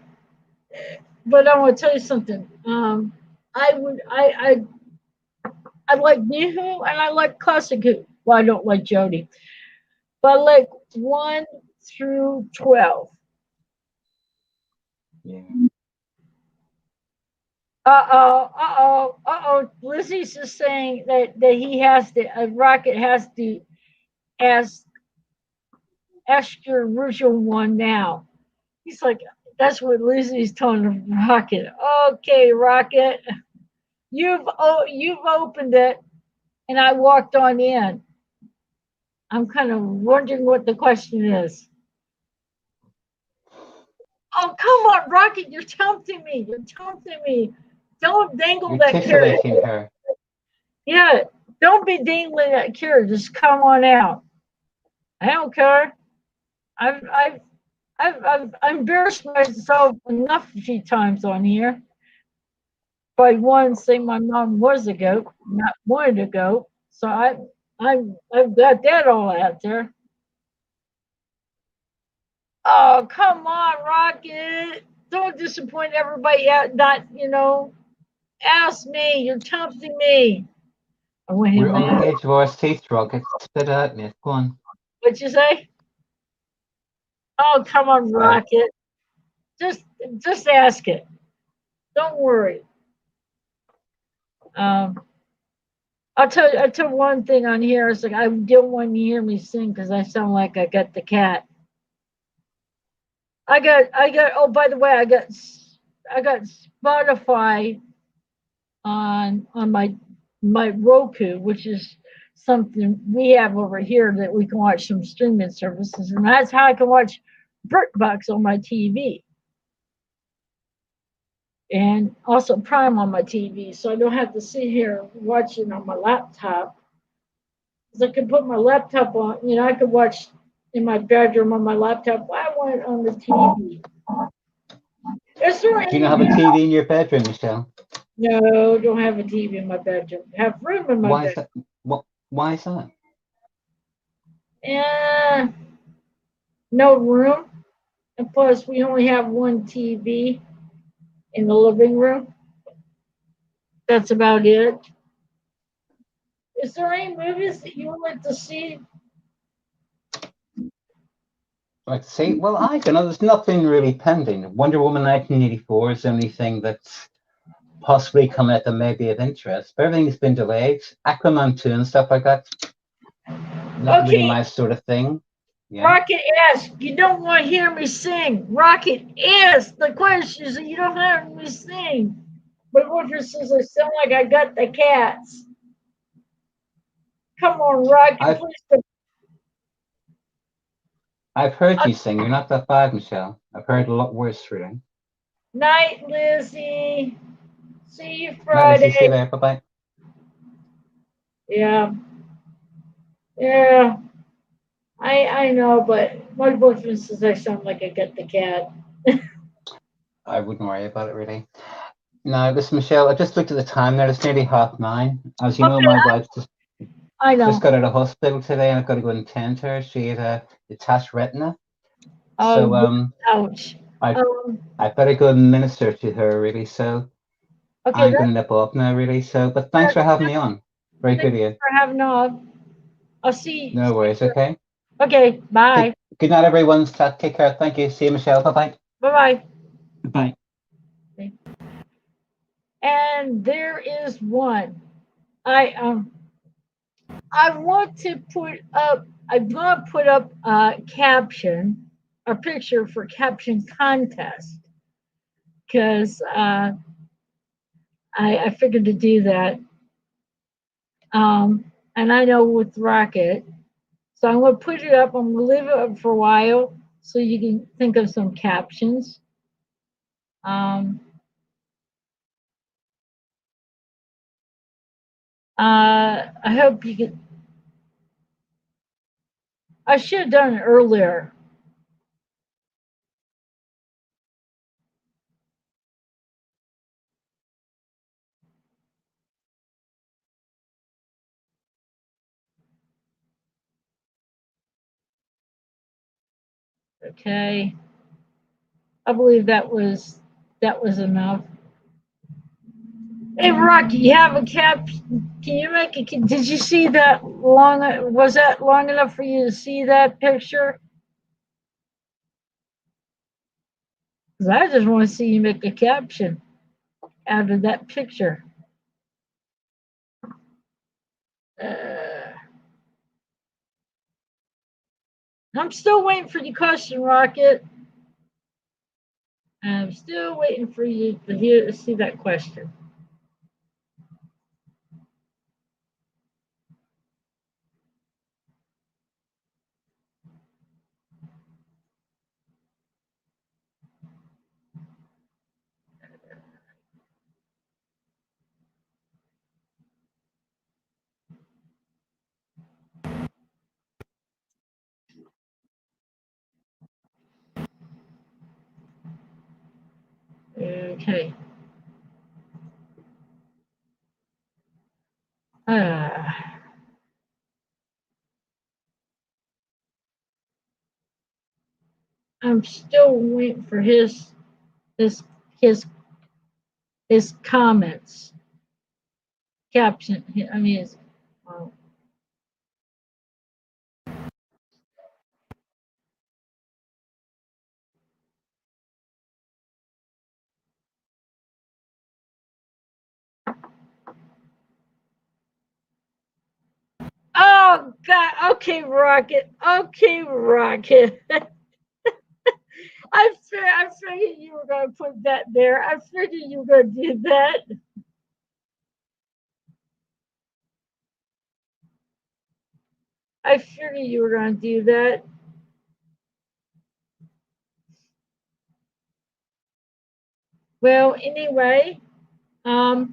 but I want to tell you something. I like New Who and I like Classic Who. Well, I don't like Jodie, but I like 1 through 12. Yeah. Lizzie's just saying that he has to, Rocket has to ask your original one now. He's like, that's what Lizzie's telling Rocket. Okay, Rocket, you've opened it, and I walked on in. I'm kind of wondering what the question is. Oh, come on, Rocket, you're tempting me. Don't dangle that carrot. Her. Yeah, don't be dangling that carrot. Just come on out. I don't care. I've embarrassed myself enough a few times on here. By one, saying my mom was a goat, not wanted a goat. So I've got that all out there. Oh, come on, Rocket. Don't disappoint everybody out. Ask me. You're tempting me. We're on the edge of our seats, Rocket. Spit out, mate. Go on. What'd you say? Oh, come on, Rocket. Just ask it. Don't worry. I'll tell you one thing on here. It's like I don't want you to hear me sing because I sound like I got the cat. Oh, by the way, I got Spotify on my Roku, which is something we have over here that we can watch some streaming services, and that's how I can watch BritBox on my TV, and also Prime on my TV, so I don't have to sit here watching on my laptop. Because I could put my laptop on, I could watch in my bedroom on my laptop. I want it on the TV. Is there Do you any? not have a TV in your bedroom, Michelle? No, don't have a TV in my bedroom. Have room in my Why is bedroom. that? What? Why is that? And no room. And plus, we only have one TV in the living room. That's about it. Is there any movies that you would like to see? Like say, well, I don't know. There's nothing really pending. Wonder Woman 1984 is the only thing that's possibly coming out that may be of interest. But everything's been delayed. Aquaman 2 and stuff like that. Not really Okay, my sort of thing. Yeah. Rocket asks, you don't want to hear me sing. Rocket asks the questions and you don't hear me sing. But Roger says I sound like I got the cats. Come on, Rocket, please. I've heard you sing. You're not that bad, Michelle. I've heard a lot worse, really. Night, Lizzie. See you Night, Friday. Lizzie. See you later. Bye-bye. Yeah. Yeah. I know, but my boyfriend says I sound like I got the cat. I wouldn't worry about it, really. Now, listen, Michelle, I just looked at the time there. It's nearly 9:30. As you know, Okay, my wife I know. just got out of hospital today, and I've got to go and tend to her. She had a detached retina. So, Ouch. I better go and minister to her, really. So, Okay, I'm going to nip off now, really. So, but thanks for having me on. Very good of you. for having on. I'll see. No worries, okay? Okay, bye. Good night, everyone. Take care. Thank you. See you, Michelle. Bye-bye. Bye-bye. Bye. And there is one. I want to put up. I'm gonna put up a caption, a picture for caption contest, because I figured to do that. And I know with Rocket, so I'm gonna put it up. I'm gonna leave it up for a while so you can think of some captions. I hope you could. I should have done it earlier. Okay. I believe that was enough. Hey, Rocky, you have a cap. Can you make it? Did you see that long? Was that long enough for you to see that picture? Because I just want to see you make a caption out of that picture. I'm still waiting for your question, Rocket. I'm still waiting for you to see that question. Okay. I'm still waiting for his his his comments. Caption. I mean, his, oh God. Okay, Rocket. Okay, Rocket. I figured you were going to put that there. I figured you were going to do that. I figured you were going to do that. Well, anyway, I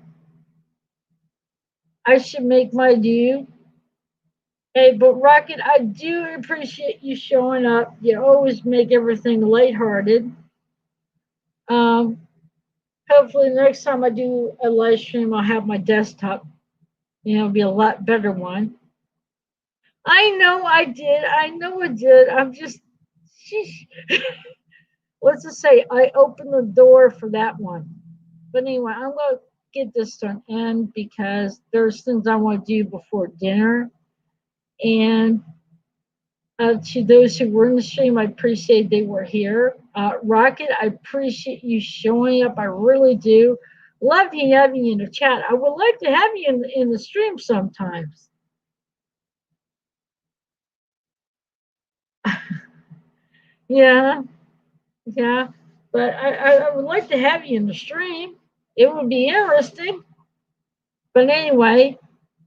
should make my due. Hey, but Rocket, I do appreciate you showing up. You always make everything lighthearted. Hopefully next time I do a live stream, I'll have my desktop. It'll be a lot better one. I know I did. I know I did. I'm just, sheesh. Let's just say I opened the door for that one. But anyway, I'm going to get this to an end because there's things I want to do before dinner. And to those who were in the stream, I appreciate they were here. Rocket, I appreciate you showing up. I really do. Love having you in the chat. I would like to have you in the stream sometimes. Yeah, yeah. But I would like to have you in the stream. It would be interesting. But anyway,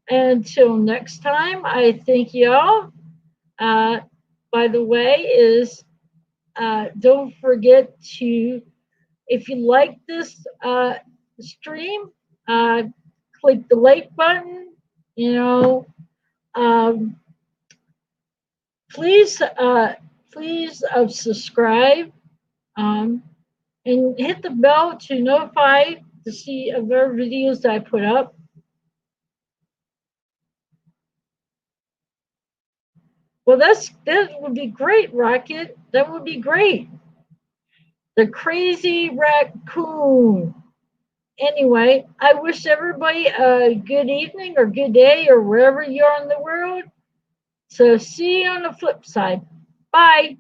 until next time, I thank y'all. By the way, don't forget to, if you like this stream, click the like button. You know, please subscribe and hit the bell to notify to see other videos that I put up. Well, that would be great, Rocket. That would be great. The crazy raccoon. Anyway, I wish everybody a good evening or good day or wherever you are in the world. So see you on the flip side. Bye.